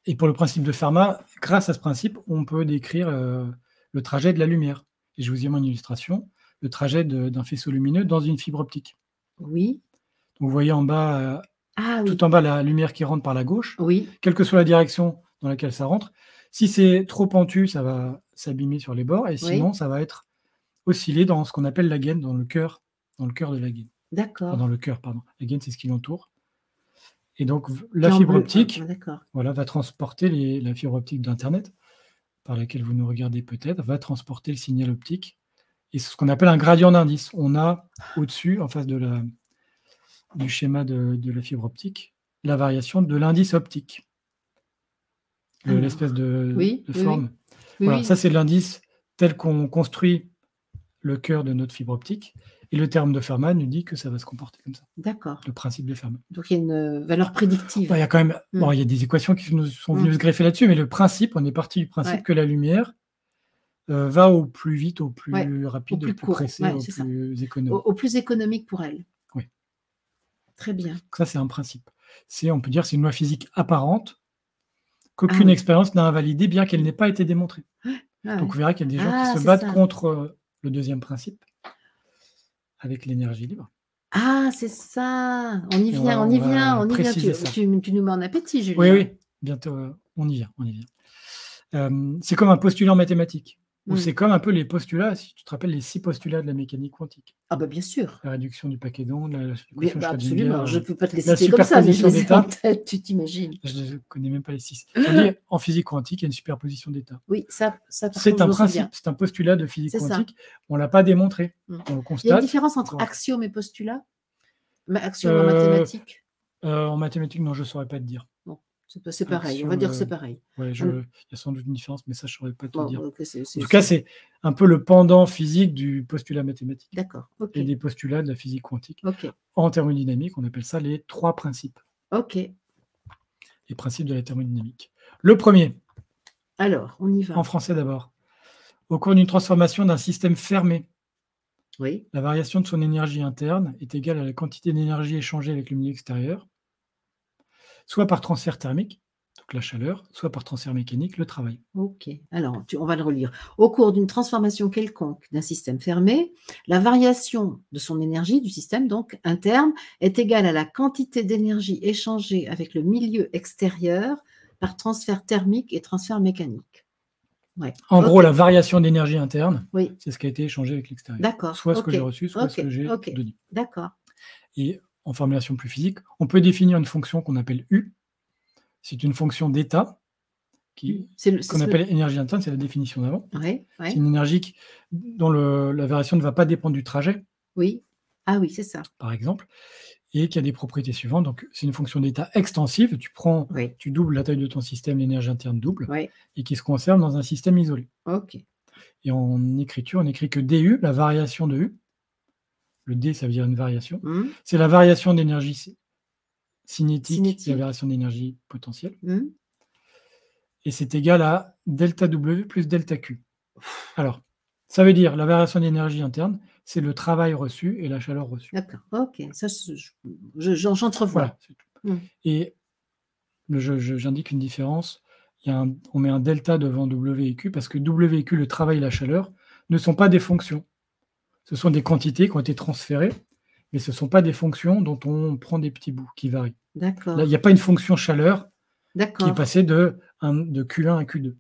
Et pour le principe de Fermat, grâce à ce principe, on peut décrire le trajet de la lumière. Et je vous ai mis une illustration, le trajet d'un faisceau lumineux dans une fibre optique. Oui. Donc, vous voyez en bas Ah oui. Tout en bas, la lumière qui rentre par la gauche, Oui. quelle que soit la direction dans laquelle ça rentre. Si c'est trop pentu, ça va s'abîmer sur les bords, et sinon, Oui. ça va être osciller dans ce qu'on appelle la gaine, dans le cœur de la gaine. D'accord. Enfin, dans le cœur, pardon. La gaine, c'est ce qui l'entoure. Et donc, la fibre optique, voilà, va transporter la fibre optique d'Internet, par laquelle vous nous regardez peut-être, va transporter le signal optique. Et c'est ce qu'on appelle un gradient d'indice. On a au-dessus, en face du schéma de la fibre optique, la variation de l'indice optique. L'espèce de forme. Oui, voilà, ça c'est l'indice tel qu'on construit le cœur de notre fibre optique. Et le terme de Feynman nous dit que ça va se comporter comme ça. D'accord. Le principe de Feynman. Donc il y a une valeur prédictive. Il y a quand même, il y a des équations qui nous sont venues se greffer là-dessus, mais le principe, on est parti du principe que la lumière va au plus vite, au plus rapide, au plus pressé, au plus économique. Au plus économique pour elle. Oui. Très bien. Donc ça, c'est un principe. On peut dire, c'est une loi physique apparente qu'aucune expérience n'a invalidée, bien qu'elle n'ait pas été démontrée. Donc vous verrez qu'il y a des gens qui se battent contre le deuxième principe, avec l'énergie libre. Ah, c'est ça. On y vient, on y vient. Tu nous mets en appétit, Julien. Oui, bientôt, on y vient. C'est comme un postulat en mathématiques. Ou c'est comme un peu les postulats, si tu te rappelles les 6 postulats de la mécanique quantique. Ah bah bien sûr. La réduction du paquet d'ondes, absolument, je ne peux pas te les citer comme ça, mais je les ai en tête, tu t'imagines. Je ne connais même pas les 6. On dit, en physique quantique, il y a une superposition d'états. Oui, ça c'est un principe, c'est un postulat de physique quantique. On ne l'a pas démontré. On le constate. Il y a une différence entre axiome et postulat? Axiome en mathématiques? En mathématiques, non, je ne saurais pas te dire. Bon. C'est pareil, on va dire que c'est pareil. Ouais, il y a sans doute une différence, mais ça, je ne saurais pas te dire. Okay, en tout cas, c'est un peu le pendant physique du postulat mathématique. D'accord. Et des postulats de la physique quantique. Okay. En thermodynamique, on appelle ça les 3 principes. Ok. Les principes de la thermodynamique. Le premier. Alors, on y va. En français d'abord. Au cours d'une transformation d'un système fermé, la variation de son énergie interne est égale à la quantité d'énergie échangée avec le milieu extérieur, soit par transfert thermique, donc la chaleur, soit par transfert mécanique, le travail. Ok, alors on va le relire. Au cours d'une transformation quelconque d'un système fermé, la variation de son énergie du système donc interne est égale à la quantité d'énergie échangée avec le milieu extérieur par transfert thermique et transfert mécanique. Ouais. En gros, la variation d'énergie interne, c'est ce qui a été échangé avec l'extérieur. D'accord. Soit ce que j'ai reçu, soit ce que j'ai donné. D'accord. Et en formulation plus physique, on peut définir une fonction qu'on appelle U. C'est une fonction d'état qu'on appelle énergie interne, c'est la définition d'avant. C'est une énergie dont la variation ne va pas dépendre du trajet. Oui. Ah oui, c'est ça. Par exemple. Et qui a des propriétés suivantes. Donc, c'est une fonction d'état extensive. Tu doubles la taille de ton système, l'énergie interne double, et qui se conserve dans un système isolé. Ok. Et en écriture, on écrit que DU, la variation de U, le D, ça veut dire une variation, c'est la variation d'énergie cinétique, la variation d'énergie potentielle. Et c'est égal à delta W plus delta Q. Alors, ça veut dire la variation d'énergie interne, c'est le travail reçu et la chaleur reçue. D'accord, ok, ça j'entrevois. Voilà, et j'indique une différence, on met un delta devant W et Q, parce que W et Q, le travail et la chaleur, ne sont pas des fonctions. Ce sont des quantités qui ont été transférées, mais ce ne sont pas des fonctions dont on prend des petits bouts qui varient. D'accord. Là, il n'y a pas une fonction chaleur qui est passée de Q1 à Q2. Il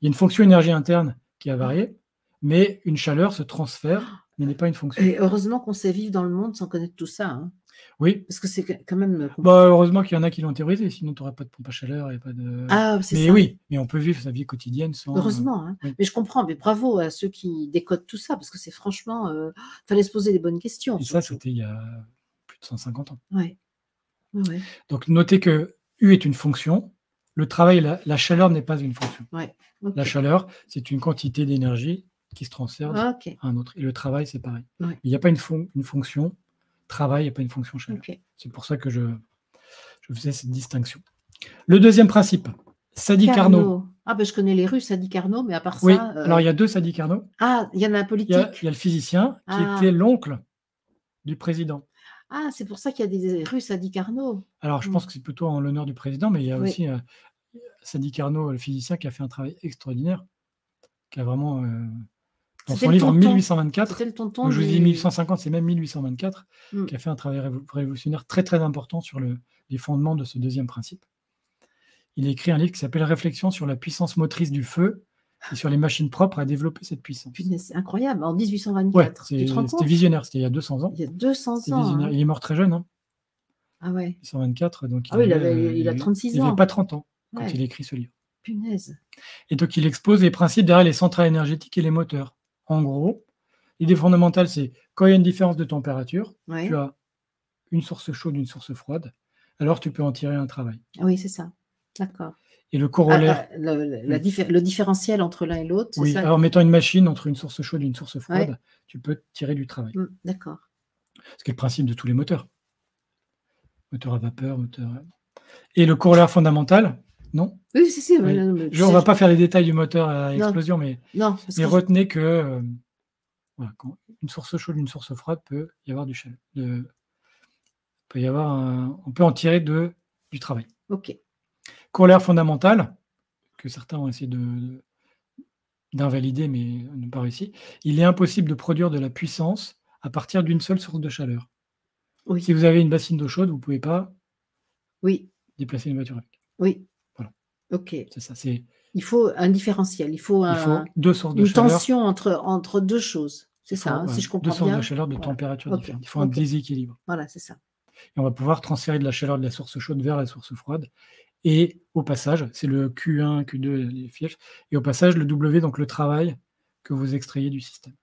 y a une fonction énergie interne qui a varié, mais une chaleur se transfère, mais n'est pas une fonction. Et heureusement qu'on sait vivre dans le monde sans connaître tout ça. Hein. Oui. Parce que c'est quand même... heureusement qu'il y en a qui l'ont théorisé, sinon tu n'aurais pas de pompe à chaleur et pas de... Ah, c'est ça. Mais oui, mais on peut vivre sa vie quotidienne sans... Heureusement. Hein. Oui. Mais je comprends, mais bravo à ceux qui décodent tout ça, parce que c'est franchement... fallait se poser les bonnes questions. Et ça, c'était il y a plus de 150 ans. Oui. Donc, notez que U est une fonction. Le travail, la chaleur n'est pas une fonction. La chaleur, c'est une quantité d'énergie qui se transfère à un autre. Et le travail, c'est pareil. Il n'y a pas une fonction travail, il n'y a pas une fonction chaleur. C'est pour ça que je faisais cette distinction. Le deuxième principe, Sadi-Carnot. Ah ben je connais les Russes, Sadi-Carnot, mais à part oui. ça... Alors, il y a 2 Sadi-Carnot. Ah, il y en a un politique. Il y a le physicien qui était l'oncle du président. Ah, c'est pour ça qu'il y a des Russes Sadi-Carnot. Alors, je pense que c'est plutôt en l'honneur du président, mais il y a aussi Sadi-Carnot, le physicien, qui a fait un travail extraordinaire, qui a vraiment Dans son livre en 1824, c'était le tonton je vous dis 1850, c'est même 1824, qui a fait un travail révolutionnaire très très important sur les fondements de ce deuxième principe. Il a écrit un livre qui s'appelle « Réflexion sur la puissance motrice du feu et sur les machines propres à développer cette puissance ». C'est incroyable, en 1824. Ouais, c'était visionnaire, c'était il y a 200 ans. Il y a 200 ans. Hein. Il est mort très jeune. Hein. Ah ouais. 1824, donc il a 36 ans. Il n'avait pas 30 ans quand il a écrit ce livre. Punaise. Et donc, il expose les principes derrière les centrales énergétiques et les moteurs. En gros, l'idée fondamentale, c'est quand il y a une différence de température, tu as une source chaude, une source froide, alors tu peux en tirer un travail. Oui, c'est ça. D'accord. Et le corollaire... le différentiel entre l'un et l'autre, c'est oui, ça. alors mettant une machine entre une source chaude et une source froide, tu peux tirer du travail. D'accord. Ce qui est le principe de tous les moteurs. Moteur à vapeur, moteur... Et le corollaire fondamental, non? Oui, c'est on ne va pas faire les détails du moteur à explosion, mais retenez que voilà, quand une source chaude, une source froide, peut y avoir du chaleur. On peut en tirer du travail. Ok. Corollaire fondamental, que certains ont essayé d'invalider, mais n'ont pas réussi. Il est impossible de produire de la puissance à partir d'une seule source de chaleur. Oui. Si vous avez une bassine d'eau chaude, vous ne pouvez pas déplacer une voiture avec. Oui. Voilà. Ok. C'est ça. Il faut un différentiel. Il faut deux sources de chaleur. Une tension entre deux choses. C'est ça, hein, si je comprends bien. Deux sources de chaleur de température différentes. Il faut un déséquilibre. Voilà, c'est ça. Et on va pouvoir transférer de la chaleur de la source chaude vers la source froide. Et au passage, c'est le Q1, Q2, les fiches. Et au passage, le W, donc le travail que vous extrayez du système.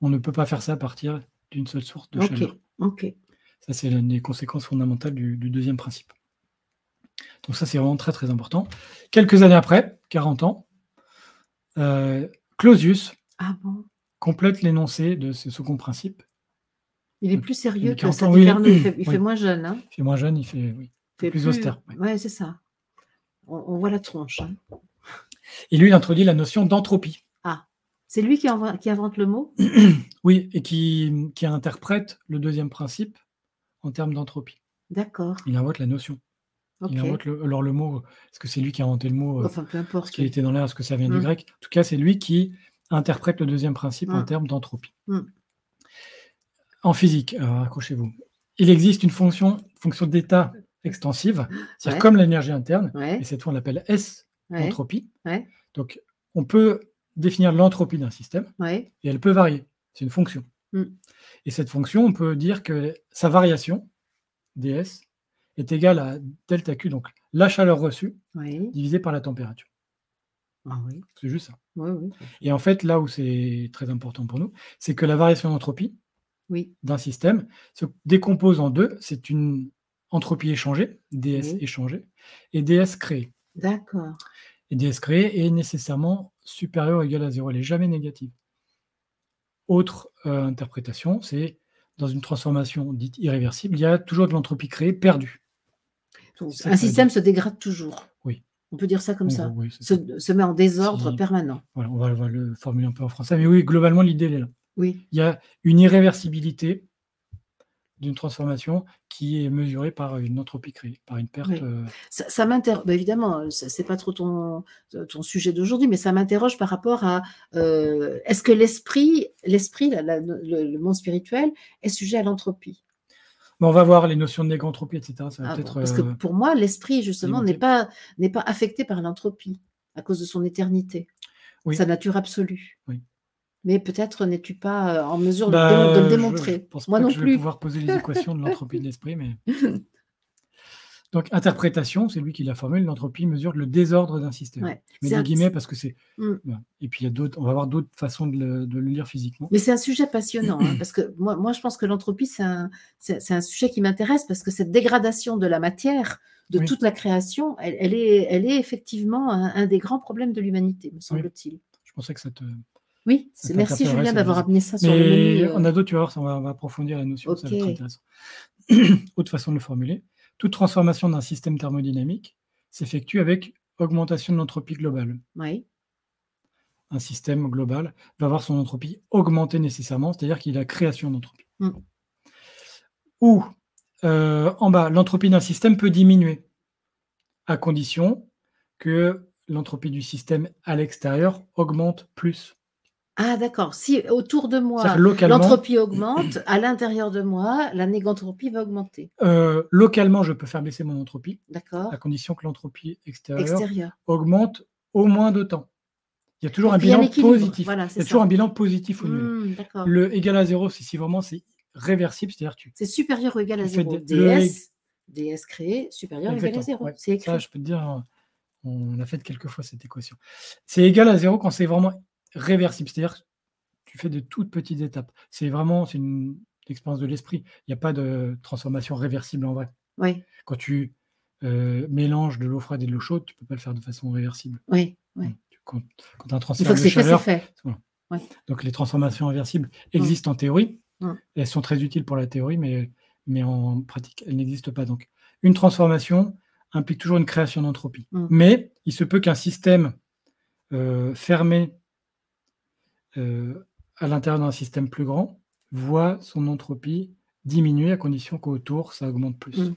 On ne peut pas faire ça à partir d'une seule source de chaleur. Ok. Ça, c'est l'une des conséquences fondamentales du deuxième principe. Donc ça, c'est vraiment très, très important. Quelques années après, 40 ans, Clausius complète l'énoncé de ce second principe. Il est plus sérieux que Saint-Carnot. Il fait moins jeune. Hein. Il fait moins jeune, il fait plus austère. Oui, c'est ça. On voit la tronche. Hein. Et lui, il introduit la notion d'entropie. Ah, c'est lui qui invente le mot? Oui, et qui interprète le deuxième principe en termes d'entropie. D'accord. Il invente la notion. Il invente le mot, est-ce que c'est lui qui a inventé le mot, enfin, peu importe. Ce qui était dans l'air, est-ce que ça vient du grec? En tout cas, c'est lui qui interprète le deuxième principe en termes d'entropie. En physique, alors accrochez-vous, il existe une fonction d'état extensive, c'est-à-dire comme l'énergie interne, et cette fois on l'appelle S, entropie. Donc, on peut définir l'entropie d'un système, et elle peut varier. C'est une fonction. Et cette fonction, on peut dire que sa variation, ds, est égale à delta Q, donc la chaleur reçue, divisée par la température. C'est juste ça. Et en fait, là où c'est très important pour nous, c'est que la variation d'entropie d'un système se décompose en deux. C'est une entropie échangée, ds échangée, et ds créée. D'accord. Et ds créée est nécessairement supérieure ou égale à 0. Elle n'est jamais négative. Autre interprétation, c'est dans une transformation dite irréversible, il y a toujours de l'entropie créée perdue. Un système se dégrade toujours. Oui. On peut dire ça comme ça. Oui, se met en désordre permanent. Voilà, on va le formuler un peu en français. Mais oui, globalement, l'idée est là. Oui. Il y a une irréversibilité d'une transformation qui est mesurée par une entropie créée, par une perte. Ça m'interroge, évidemment, c'est pas trop ton sujet d'aujourd'hui, mais ça m'interroge par rapport à est-ce que l'esprit, le monde spirituel est sujet à l'entropie? On va voir les notions de négantropie, etc. Ça va peut-être, parce que pour moi, l'esprit, justement, n'est pas affecté par l'entropie à cause de son éternité, sa nature absolue. Oui. Mais peut-être n'es-tu pas en mesure de le démontrer. Je pense pas que je vais pouvoir poser les équations de l'entropie de l'esprit, mais... Donc, interprétation, c'est lui qui l'a formulé, l'entropie mesure le désordre d'un système. Je mets des guillemets parce que c'est... Et puis, on va voir d'autres façons de le lire physiquement. Mais c'est un sujet passionnant, hein, parce que moi, je pense que l'entropie, c'est un sujet qui m'intéresse, parce que cette dégradation de la matière, de toute la création, elle est effectivement un des grands problèmes de l'humanité, me semble-t-il. Je pensais que ça te... Oui, merci Julien d'avoir amené ça sur le menu. On a d'autres, tu vas voir, on va approfondir la notion, ça va être intéressant. Autre façon de le formuler, toute transformation d'un système thermodynamique s'effectue avec augmentation de l'entropie globale. Oui. Un système global va avoir son entropie augmentée nécessairement, c'est-à-dire qu'il a création d'entropie. Ou, en bas, l'entropie d'un système peut diminuer, à condition que l'entropie du système à l'extérieur augmente plus. Ah d'accord. Si autour de moi, localement, l'entropie augmente, à l'intérieur de moi, la négantropie va augmenter. Localement, je peux faire baisser mon entropie, D'accord. à condition que l'entropie extérieure augmente au moins de temps. Il y a toujours un qu'il y a bilan équilibre. positif. Voilà, Il y a toujours un bilan positif au nul. D'accord. Le égal à 0, c'est si vraiment c'est réversible, c'est-à-dire c'est supérieur ou égal à 0. DS créé, supérieur ou égal à 0. Ouais. C'est écrit. Ça, je peux te dire, on a fait quelques fois cette équation. C'est égal à 0 quand c'est vraiment réversible, c'est-à-dire que tu fais de toutes petites étapes. C'est une expérience de l'esprit. Il n'y a pas de transformation réversible en vrai. Oui. Quand tu mélanges de l'eau froide et de l'eau chaude, tu ne peux pas le faire de façon réversible. Oui. Quand tu as un transfert de chaleur, c'est fait. Voilà. Ouais. Donc les transformations réversibles existent en théorie. Elles sont très utiles pour la théorie, mais en pratique, elles n'existent pas. Donc une transformation implique toujours une création d'entropie. Mais il se peut qu'un système fermé à l'intérieur d'un système plus grand voit son entropie diminuer à condition qu'autour, ça augmente plus.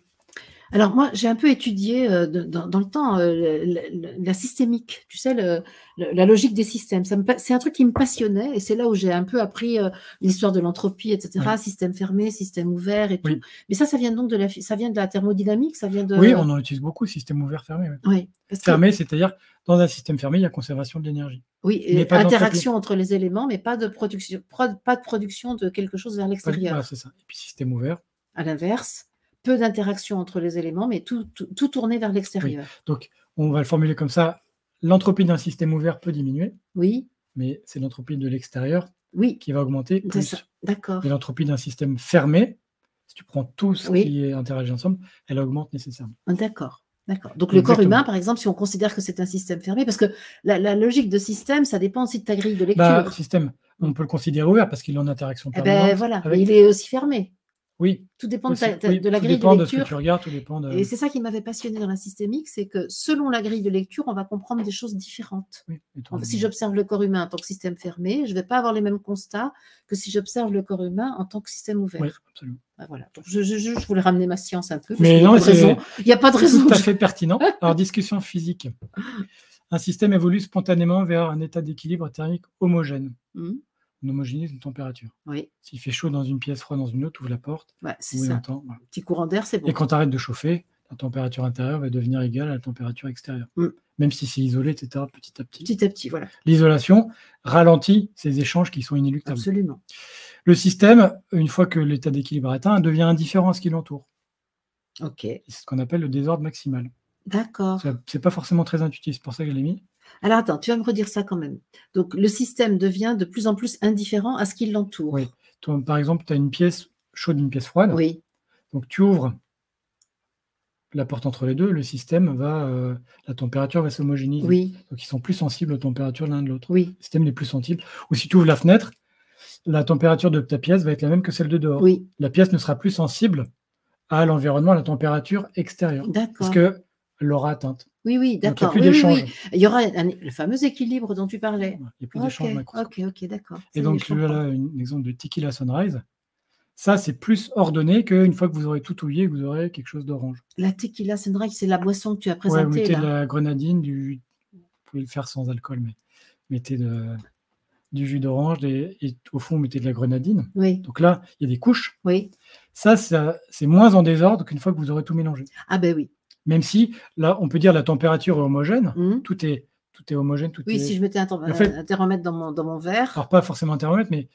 Alors moi, j'ai un peu étudié dans le temps la systémique, tu sais, la logique des systèmes. C'est un truc qui me passionnait et c'est là où j'ai un peu appris l'histoire de l'entropie, etc. Système fermé, système ouvert et tout. Mais ça vient donc ça vient de la thermodynamique, ça vient de... Oui, on en utilise beaucoup, système ouvert, fermé. Oui. Fermé, c'est-à-dire dans un système fermé, il y a conservation de l'énergie. Oui, et interaction entre les éléments, mais pas de production de quelque chose vers l'extérieur. Voilà, c'est ça. Et puis système ouvert. À l'inverse, peu d'interaction entre les éléments, mais tout tourné vers l'extérieur. Oui. Donc, on va le formuler comme ça. L'entropie d'un système ouvert peut diminuer. Oui. Mais c'est l'entropie de l'extérieur qui va augmenter plus. D'accord. Et l'entropie d'un système fermé, si tu prends tout ce qui est interagit ensemble, elle augmente nécessairement. D'accord. Donc le corps humain, par exemple, si on considère que c'est un système fermé, parce que la logique de système, ça dépend aussi de ta grille de lecture. Système, on peut le considérer ouvert parce qu'il est en interaction permanente. Voilà, mais il est aussi fermé. Oui. Tout dépend de la grille de lecture. Tout dépend de ce que tu regardes, tout dépend de... Et c'est ça qui m'avait passionné dans la systémique, c'est que selon la grille de lecture, on va comprendre des choses différentes. Si j'observe le corps humain en tant que système fermé, je ne vais pas avoir les mêmes constats que si j'observe le corps humain en tant que système ouvert. Oui, absolument. Voilà. Donc je voulais ramener ma science un peu. Mais non, il n'y a pas de raison. Tout à fait pertinent. Alors, discussion physique. Un système évolue spontanément vers un état d'équilibre thermique homogène. On homogénise une température. Oui. S'il fait chaud dans une pièce, froid dans une autre, tu ouvres la porte. C'est ça. Petit courant d'air, c'est bon. Et quand tu arrêtes de chauffer, la température intérieure va devenir égale à la température extérieure. Même si c'est isolé, etc., petit à petit. Petit à petit, voilà. L'isolation ralentit ces échanges qui sont inéluctables. Absolument. Le système, une fois que l'état d'équilibre est atteint, devient indifférent à ce qui l'entoure. OK. C'est ce qu'on appelle le désordre maximal. D'accord. C'est pas forcément très intuitif, c'est pour ça que je l'ai mis. Alors attends, tu vas me redire ça quand même. Donc le système devient de plus en plus indifférent à ce qui l'entoure. Oui. Toi, par exemple, tu as une pièce chaude, une pièce froide. Oui. Donc tu ouvres la porte entre les deux, le système la température va s'homogénéiser. Oui. Donc ils sont plus sensibles aux températures l'un de l'autre. Oui. Le système n'est plus sensible. Ou si tu ouvres la fenêtre, la température de ta pièce va être la même que celle de dehors. Oui. La pièce ne sera plus sensible à l'environnement, à la température extérieure. D'accord. Parce qu'elle l'aura atteinte. Oui, d'accord. Il n'y a plus d'échange. Il y aura le fameux équilibre dont tu parlais. Il n'y a plus d'échange macroscopique. Ok, d'accord. Et donc, là, un exemple de Tequila Sunrise. Ça, c'est plus ordonné qu'une fois que vous aurez tout ouillé, vous aurez quelque chose d'orange. La Tequila Sunrise, c'est la boisson que tu as présentée. Vous mettez de la grenadine, vous pouvez le faire sans alcool, mais mettez du jus d'orange et au fond, vous mettez de la grenadine. Oui. Donc là, il y a des couches. Oui. Ça c'est moins en désordre qu'une fois que vous aurez tout mélangé. Ah ben oui. Même si, là, on peut dire la température est homogène, tout est homogène. Si je mettais un thermomètre dans mon verre. Alors, pas forcément un thermomètre, mais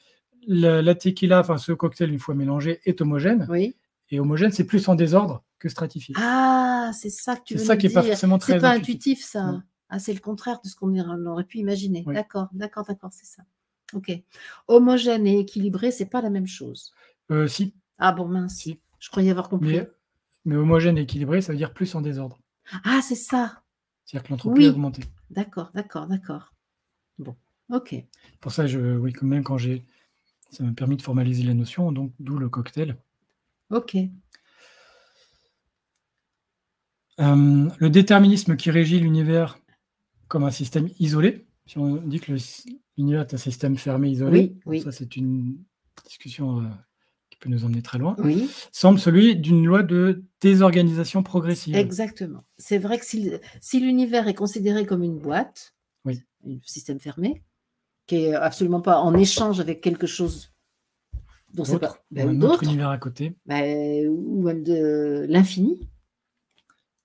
la tequila, enfin ce cocktail, une fois mélangé, est homogène. Oui. Et homogène, c'est plus en désordre que stratifié. Ah, c'est ça que tu veux dire. C'est ça qui n'est pas forcément très intuitif. C'est pas intuitif, ça. Non. Ah, c'est le contraire de ce qu'on aurait pu imaginer. Oui. D'accord, c'est ça. Ok. Homogène et équilibré, c'est pas la même chose. Si. Ah bon, mince. Si. Je croyais avoir compris. Mais homogène et équilibré, ça veut dire plus en désordre. Ah, c'est ça. C'est-à-dire que l'entropie a augmenté. D'accord. Bon, ok. Pour ça, quand même, ça m'a permis de formaliser la notion, donc d'où le cocktail. Ok. Le déterminisme qui régit l'univers comme un système isolé, si on dit que l'univers est un système fermé isolé, ça c'est une discussion qui peut nous emmener très loin, semble celui d'une loi de désorganisation progressive. Exactement. C'est vrai que si l'univers est considéré comme une boîte, un système fermé, qui est absolument pas en échange avec quelque chose dont c'est pas un autre univers à côté, ou même de l'infini.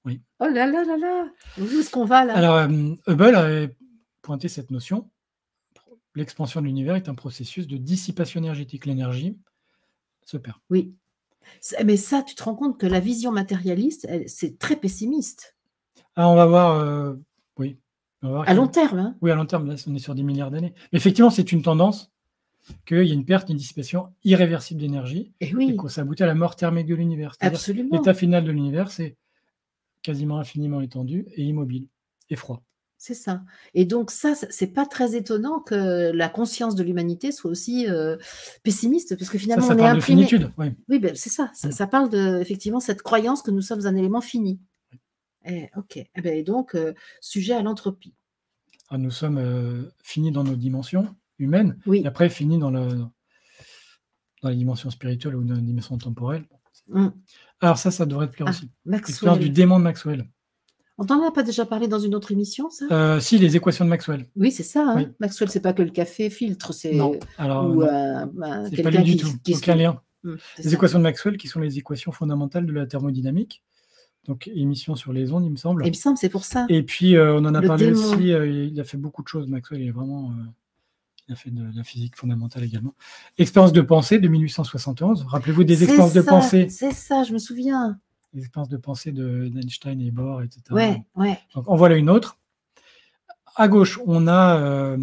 Oui. Oh là là là là, où est-ce qu'on va là? Alors, Hubble avait pointé cette notion. L'expansion de l'univers est un processus de dissipation énergétique. L'énergie se perd. Oui. Mais ça, tu te rends compte que la vision matérialiste, c'est très pessimiste. Ah, on va voir, oui. On va voir à long terme, hein? Oui, à long terme, là, on est sur des milliards d'années. Mais effectivement, c'est une tendance qu'il y a une perte, une dissipation irréversible d'énergie, oui. et que ça aboutit à la mort thermique de l'univers. Absolument. L'état final de l'univers, c'est quasiment infiniment étendu et immobile et froid. C'est ça. Et donc ça, c'est pas très étonnant que la conscience de l'humanité soit aussi pessimiste, parce que finalement, ça on est parle imprimé. De finitude, oui. Oui, ben, c'est ça. Ça parle de, effectivement, cette croyance que nous sommes un élément fini. Ok. Et donc, sujet à l'entropie. Nous sommes finis dans nos dimensions humaines, oui. Et après finis dans la dimension spirituelle ou dans la dimension temporelle. Alors ça devrait te plaire aussi. L'expérience du démon de Maxwell. On n'en a pas déjà parlé dans une autre émission, ça? Si, les équations de Maxwell. Oui, c'est ça. Hein. Oui. Maxwell, c'est pas que le café filtre, c'est non. Alors, ou c'est pas lui du tout. Aucun lien. Les équations de Maxwell, qui sont les équations fondamentales de la thermodynamique. Donc, émission sur les ondes, il me semble. Il me semble, c'est pour ça. Et puis, on en a parlé aussi. Il a fait beaucoup de choses, Maxwell. Il a fait de la physique fondamentale également. Expérience de pensée de 1871. Rappelez-vous des expériences de pensée. C'est ça, je me souviens. Les expériences de pensée d'Einstein et Bohr, etc. Ouais. Donc, en voilà une autre. À gauche, on a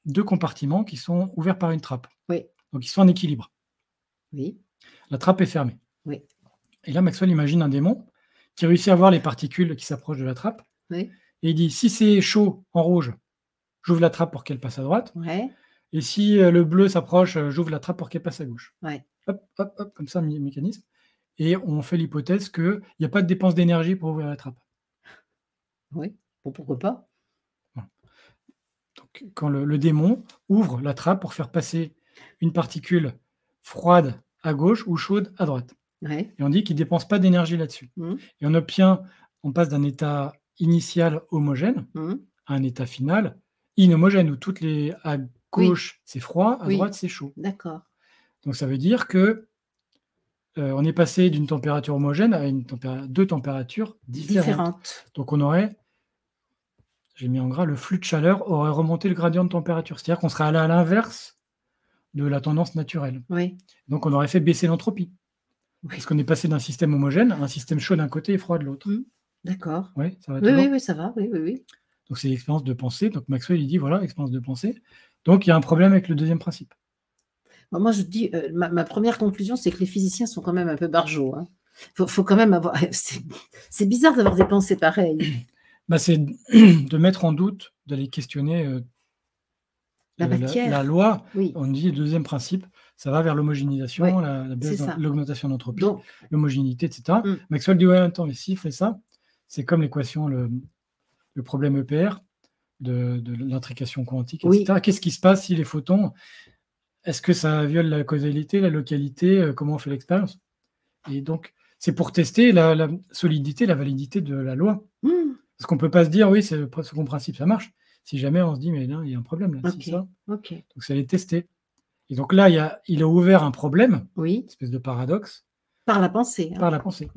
2 compartiments qui sont ouverts par une trappe. Oui. Donc, ils sont en équilibre. Oui. La trappe est fermée. Oui. Et là, Maxwell imagine un démon qui réussit à voir les particules qui s'approchent de la trappe. Oui. Et il dit, si c'est chaud en rouge, j'ouvre la trappe pour qu'elle passe à droite. Ouais. Et si le bleu s'approche, j'ouvre la trappe pour qu'elle passe à gauche. Ouais. Hop, hop, hop, comme ça, mécanisme. Et on fait l'hypothèse qu'il n'y a pas de dépense d'énergie pour ouvrir la trappe. Oui, bon, pourquoi pas. Voilà. Donc, quand le démon ouvre la trappe pour faire passer une particule froide à gauche ou chaude à droite. Ouais. Et on dit qu'il ne dépense pas d'énergie là-dessus. Et on passe d'un état initial homogène à un état final inhomogène, où à gauche c'est froid, à droite c'est chaud. D'accord. Donc ça veut dire que on est passé d'une température homogène à 2 températures différentes. Donc on aurait, j'ai mis en gras, le flux de chaleur aurait remonté le gradient de température. C'est-à-dire qu'on serait allé à l'inverse de la tendance naturelle. Oui. Donc on aurait fait baisser l'entropie. Parce qu'on est passé d'un système homogène à un système chaud d'un côté et froid de l'autre. D'accord. Oui, ça va. Oui, ça va. Oui. Donc c'est l'expérience de pensée. Donc Maxwell, il dit, voilà, expérience de pensée. Donc il y a un problème avec le deuxième principe. Moi, je dis, ma première conclusion, c'est que les physiciens sont quand même un peu barjots. Hein. Faut quand même avoir... C'est bizarre d'avoir des pensées pareilles. C'est de mettre en doute, d'aller questionner la loi. Oui. On dit, le deuxième principe, ça va vers l'homogénéisation, la baisse, l'augmentation d'entropie, l'homogénéité, etc. Maxwell dit, ouais, attends, mais s'il fait ça, c'est comme l'équation, le problème EPR de l'intrication quantique, etc. Qu'est-ce qui se passe si les photons, est-ce que ça viole la causalité, la localité, comment on fait l'expérience? Et donc, c'est pour tester la solidité, la validité de la loi. Parce qu'on ne peut pas se dire, oui, c'est le second principe, ça marche. Si jamais on se dit, mais là, il y a un problème, là, c'est ça. Donc, c'est aller tester. Et donc là, il a ouvert un problème, une espèce de paradoxe. Par la pensée. Par la pensée.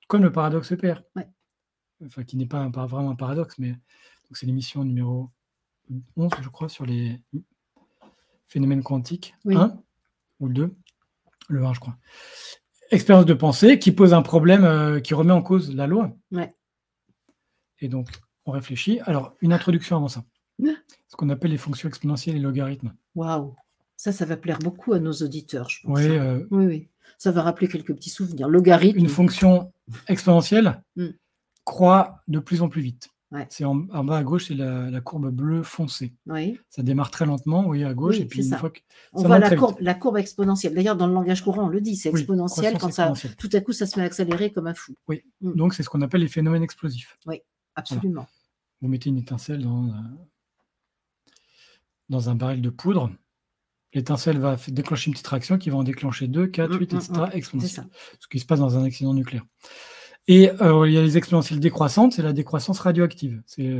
Comme le paradoxe EPR. Enfin, qui n'est pas vraiment un paradoxe, mais c'est l'émission numéro 11, je crois, sur les phénomènes quantiques. 1 ou 2, le 1, je crois. Expérience de pensée qui pose un problème qui remet en cause la loi. Et donc, on réfléchit. Alors, une introduction avant ça. Ce qu'on appelle les fonctions exponentielles et logarithmes. Waouh! Ça va plaire beaucoup à nos auditeurs, je pense. Oui. Ça va rappeler quelques petits souvenirs. Logarithme. Une fonction exponentielle croît de plus en plus vite. C'est en bas à gauche, c'est la courbe bleue foncée. Ça démarre très lentement, à gauche, et puis une fois que on voit la courbe exponentielle. D'ailleurs, dans le langage courant, on le dit, c'est exponentiel quand tout à coup, ça se met à accélérer comme un fou. Oui, donc c'est ce qu'on appelle les phénomènes explosifs. Oui, absolument. Voilà. Vous mettez une étincelle dans un baril de poudre. L'étincelle va déclencher une petite réaction qui va en déclencher 2, 4, 8, etc. exponentielle. Ce qui se passe dans un accident nucléaire. Et il y a les exponentielles décroissantes, c'est la décroissance radioactive. C'est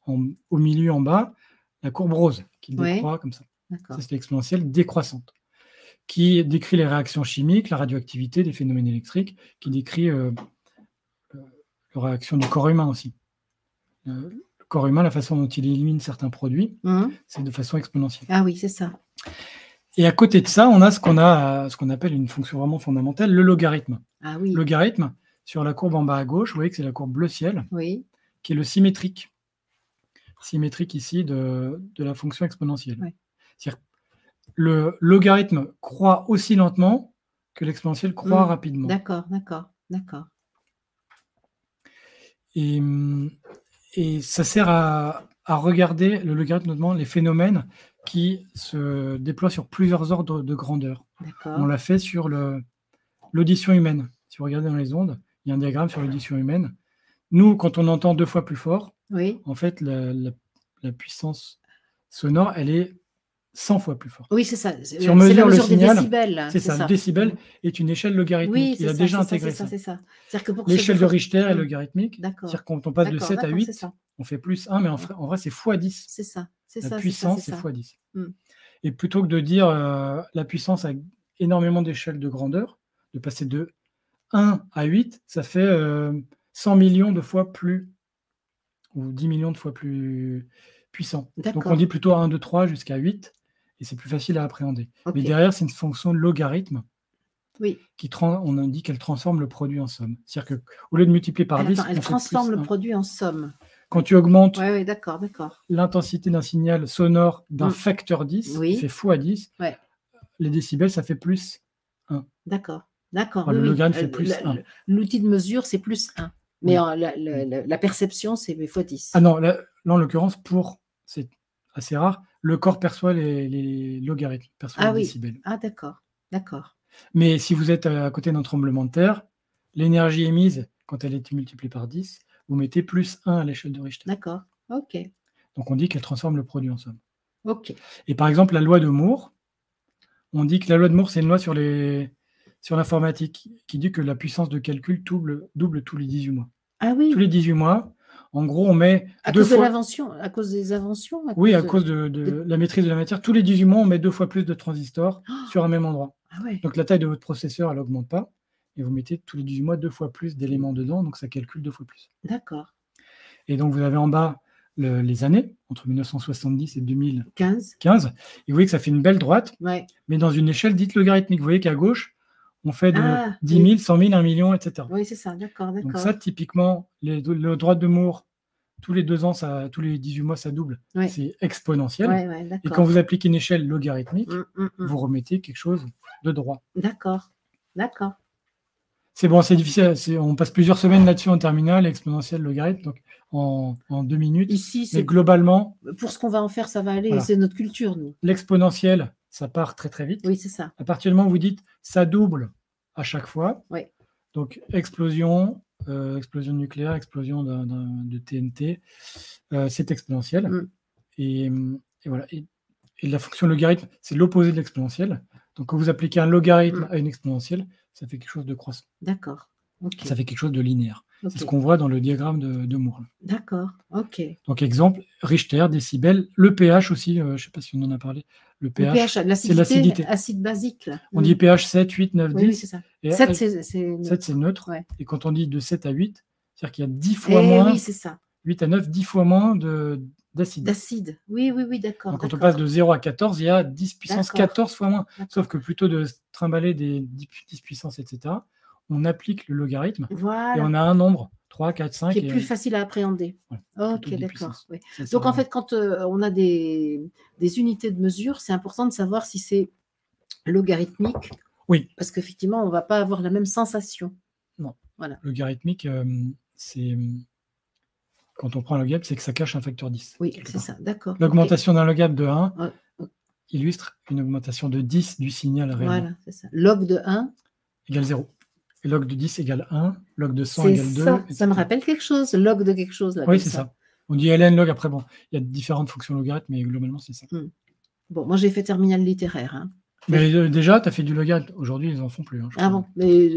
au milieu, en bas, la courbe rose qui décroît comme ça. Ça, c'est l'exponentielle décroissante, qui décrit les réactions chimiques, la radioactivité, des phénomènes électriques, qui décrit la réaction du corps humain aussi. Le corps humain, la façon dont il élimine certains produits, c'est de façon exponentielle. Ah oui, c'est ça. Et à côté de ça, on a ce qu'on appelle une fonction vraiment fondamentale, le logarithme. Ah oui. Logarithme, sur la courbe en bas à gauche, vous voyez que c'est la courbe bleu ciel, qui est le symétrique. Symétrique ici de la fonction exponentielle. C'est-à-dire le logarithme croît aussi lentement que l'exponentielle croît rapidement. D'accord. Et ça sert à regarder le logarithme, notamment les phénomènes qui se déploient sur plusieurs ordres de grandeur. On l'a fait sur l'audition humaine. Si vous regardez dans les ondes, il y a un diagramme sur l'audition humaine. Nous, quand on entend 2 fois plus fort, en fait, la puissance sonore, elle est 100 fois plus forte. Oui, c'est ça. Si on mesure le signal, des décibels. C'est ça. Le décibel est une échelle logarithmique. Il a déjà intégré ça. L'échelle de Richter est logarithmique. C'est-à-dire quand on passe de 7 à 8, on fait plus 1, mais en vrai, c'est x10. C'est ça. La puissance, c'est x10. Et plutôt que de dire la puissance a énormément d'échelles de grandeur, de passer de 1 à 8, ça fait 100 millions de fois plus, ou 10 millions de fois plus puissant. Donc on dit plutôt 1, 2, 3 jusqu'à 8, et c'est plus facile à appréhender. Mais derrière, c'est une fonction de logarithme. On dit qu'elle transforme le produit en somme. C'est-à-dire qu'au lieu de multiplier par 10, elle transforme le produit en somme. Quand tu augmentes d'accord. l'intensité d'un signal sonore d'un facteur 10, qui fait x10, les décibels, ça fait plus 1. D'accord. Le logarithme fait plus 1. L'outil de mesure, c'est plus 1. Mais la perception, c'est x10. Ah non, là en l'occurrence, c'est assez rare, le corps perçoit les logarithmes, perçoit les décibels. Ah d'accord. Mais si vous êtes à côté d'un tremblement de terre, l'énergie émise, quand elle est multipliée par 10, vous mettez plus 1 à l'échelle de Richter. D'accord, ok. Donc on dit qu'elle transforme le produit en somme. Ok. Et par exemple, la loi de Moore, on dit que la loi de Moore, c'est une loi sur l'informatique qui dit que la puissance de calcul double tous les 18 mois. Ah oui. Tous les 18 mois, en gros, on met à cause des inventions Oui, à cause de la maîtrise de la matière. Tous les 18 mois, on met 2 fois plus de transistors sur un même endroit. Ah ouais. Donc la taille de votre processeur, elle n'augmente pas. Et vous mettez tous les 18 mois 2 fois plus d'éléments dedans, donc ça calcule 2 fois plus. D'accord. Et donc vous avez en bas les années, entre 1970 et 2015. Et vous voyez que ça fait une belle droite, mais dans une échelle dite logarithmique. Vous voyez qu'à gauche, on fait de 10 000, 100 000, 1 million, etc. Oui, c'est ça, d'accord. Donc ça, typiquement, le droite de Moore, tous les 2 ans, tous les 18 mois, ça double. C'est exponentiel. Et quand vous appliquez une échelle logarithmique, vous remettez quelque chose de droit. D'accord. C'est bon, c'est difficile. On passe plusieurs semaines là-dessus en terminale, exponentielle, logarithme, donc en 2 minutes. Ici, mais globalement, pour ce qu'on va en faire, ça va aller. C'est notre culture, nous. L'exponentielle, ça part très très vite. Oui, c'est ça. À partir du moment où vous dites ça double à chaque fois, donc explosion nucléaire, explosion de TNT, c'est exponentiel. Et voilà. Et la fonction logarithme, c'est l'opposé de l'exponentielle. Donc quand vous appliquez un logarithme à une exponentielle, ça fait quelque chose de croissant. D'accord. Okay. Ça fait quelque chose de linéaire. Okay. C'est ce qu'on voit dans le diagramme de Moore. D'accord. Ok. Donc exemple, Richter, décibels, le pH aussi, je ne sais pas si on en a parlé. Le pH, c'est l'acidité. Acide basique. Là. On dit pH 7, 8, 9, 10. Oui, c'est ça. Et 7, c'est neutre. Et quand on dit de 7 à 8, c'est-à-dire qu'il y a 10 fois moins. Oui, c'est ça. 8 à 9, 10 fois moins d'acide. D'acide. Oui, d'accord. Donc quand on passe de 0 à 14, il y a 10 puissance 14 fois moins. Sauf que plutôt de trimballer des 10 puissance, etc., on applique le logarithme et on a un nombre, 3, 4, 5. Qui est plus facile à appréhender. Ok, d'accord. Oui. Donc en fait, quand on a des unités de mesure, c'est important de savoir si c'est logarithmique. Oui. Parce qu'effectivement, on ne va pas avoir la même sensation. Non. Voilà. Logarithmique, c'est... Quand on prend un logarithme, c'est que ça cache un facteur 10. Oui, c'est ça, d'accord. L'augmentation d'un logarithme de 1 illustre une augmentation de 10 du signal réel. Voilà, c'est ça. Log de 1 égale 0. Et log de 10 égale 1, log de 100 égale 2. Ça me rappelle quelque chose, log de quelque chose. Là, oui, c'est ça. On dit ln log, après, bon, il y a différentes fonctions logarithmes, mais globalement, c'est ça. Bon, moi, j'ai fait terminale littéraire. Hein. Mais déjà, tu as fait du logarithme. Aujourd'hui, ils n'en font plus. Hein, bon, mais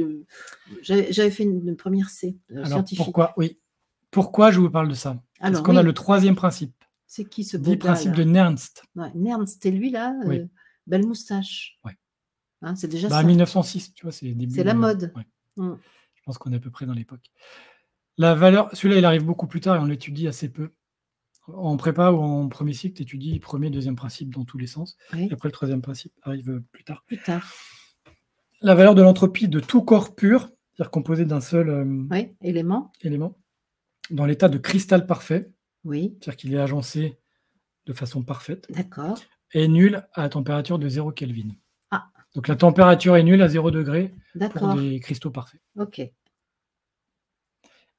j'avais fait une première C, alors, scientifique. Pourquoi je vous parle de ça? Parce qu'on a le troisième principe. C'est qui ce 10 beau gars, principes là? de Nernst. Ouais, Nernst, c'est lui, là, Oui. belle moustache. Ouais. Hein, c'est déjà Bah, ça. 1906, tu vois, c'est les débuts. C'est la mode. Ouais. Mm. Je pense qu'on est à peu près dans l'époque. La valeur, celui-là, il arrive beaucoup plus tard et on l'étudie assez peu. En prépa ou en premier cycle, tu étudies premier, deuxième principe dans tous les sens. Oui. Et après, le troisième principe arrive plus tard. Plus tard. La valeur de l'entropie de tout corps pur, c'est-à-dire composé d'un seul élément, dans l'état de cristal parfait, oui, c'est-à-dire qu'il est agencé de façon parfaite, d'accord. est nul à la température de 0 Kelvin. Ah. Donc la température est nulle à 0 degré pour D'accord. des cristaux parfaits. Ok.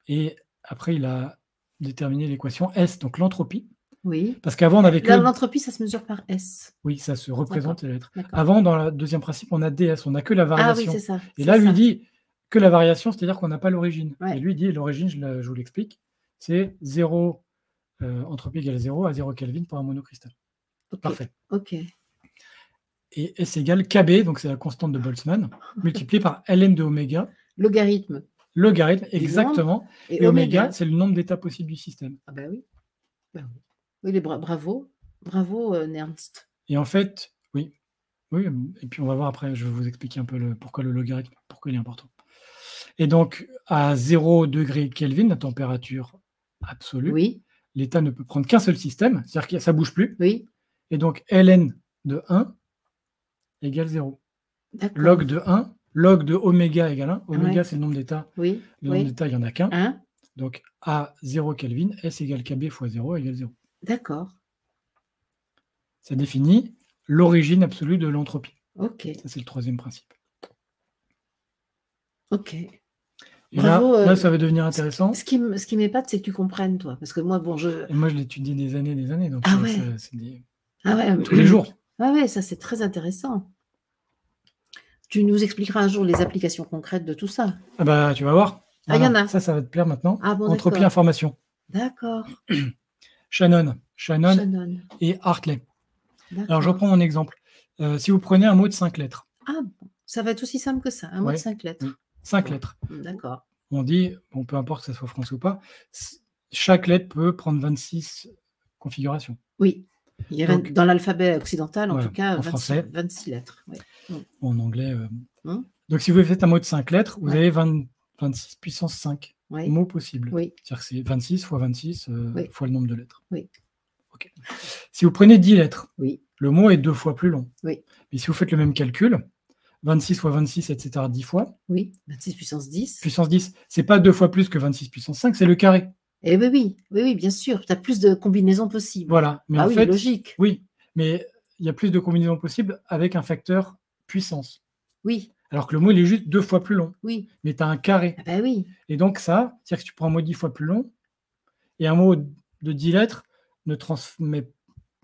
Et après, il a déterminé l'équation S, donc l'entropie. Oui. Parce qu'avant, on avait que... L'entropie, ça se mesure par S. Oui, ça se représente les lettres. D'accord. Avant, dans le deuxième principe, on a DS, on n'a que la variation. Ah oui, c'est ça. Et là, lui dit que la variation, c'est-à-dire qu'on n'a pas l'origine. Ouais. Et lui dit, l'origine, je vous l'explique, c'est 0, entropie égale 0 à 0 Kelvin pour un monocristal. Okay. Parfait. Ok. Et S égale KB, donc c'est la constante de Boltzmann, multipliée par ln de oméga. Logarithme. Logarithme, exactement. Et oméga, c'est le nombre d'états possibles du système. Ah ben oui. Ben oui. Oui, bravo. Bravo, Nernst. Et en fait, oui. Et puis on va voir après, je vais vous expliquer un peu pourquoi le logarithme, pourquoi il est important. Et donc, à 0 degré Kelvin, la température absolue, oui. l'état ne peut prendre qu'un seul système, c'est-à-dire que ça ne bouge plus. Oui. Et donc, ln de 1 égale 0. Log de 1, log de oméga égale 1. Oméga, c'est le nombre d'états. Oui. Le nombre d'états, il n'y en a qu'un. 1. Donc, à 0 Kelvin, S égale KB fois 0 égale 0. D'accord. Ça définit l'origine absolue de l'entropie. Ok. Ça, c'est le troisième principe. Ok. Et bravo, là, ça va devenir intéressant. Ce qui m'épate, c'est que tu comprennes, toi. Parce que moi, bon, Et moi, je l'étudie des années. Donc ah ouais. Tous les jours. Ah ouais, ça, c'est très intéressant. Tu nous expliqueras un jour les applications concrètes de tout ça. Ah bah, tu vas voir. Ah, il y en a. Ça va te plaire maintenant. Ah bon, entropie information. D'accord. Shannon et Hartley. Alors, je reprends mon exemple. Si vous prenez un mot de 5 lettres. Ah bon, ça va être aussi simple que ça, un mot de 5 lettres. Oui. 5 lettres. D'accord. On dit, bon, peu importe que ça soit français ou pas, chaque lettre peut prendre 26 configurations. Oui. Il y a donc, dans l'alphabet occidental, en tout cas, en français, 26 lettres. Oui. En anglais. Donc, si vous faites un mot de 5 lettres, vous avez 26 puissance 5 mots possibles. Oui. C'est-à-dire que c'est 26 fois 26 fois le nombre de lettres. Oui. Okay. Si vous prenez 10 lettres, oui. le mot est 2 fois plus long. Oui. Mais si vous faites le même calcul, 26 fois 26, etc., 10 fois. Oui, 26 puissance 10. Puissance 10, c'est pas 2 fois plus que 26 puissance 5, c'est le carré. Eh oui, bien sûr. Tu as plus de combinaisons possibles. Voilà. Mais en fait, logique. Oui, mais il y a plus de combinaisons possibles avec un facteur puissance. Oui. Alors que le mot, il est juste 2 fois plus long. Oui. Mais tu as un carré. Ah bah oui. Et donc ça, c'est-à-dire que tu prends un mot 10 fois plus long, et un mot de 10 lettres ne transmet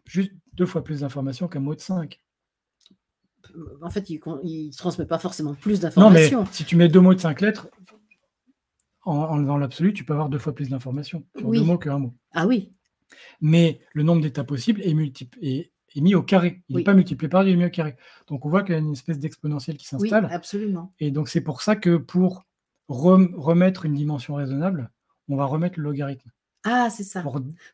juste 2 fois plus d'informations qu'un mot de 5. En fait, il ne transmet pas forcément plus d'informations. Non, mais si tu mets 2 mots de 5 lettres, dans l'absolu, tu peux avoir 2 fois plus d'informations sur 2 mots qu'un mot. Ah oui. Mais le nombre d'états possibles est mis au carré. Il n'est pas multiplié par 2, il est mis au carré. Donc, on voit qu'il y a une espèce d'exponentielle qui s'installe. Oui, absolument. Et donc, c'est pour ça que pour remettre une dimension raisonnable, on va remettre le logarithme. Ah, c'est ça.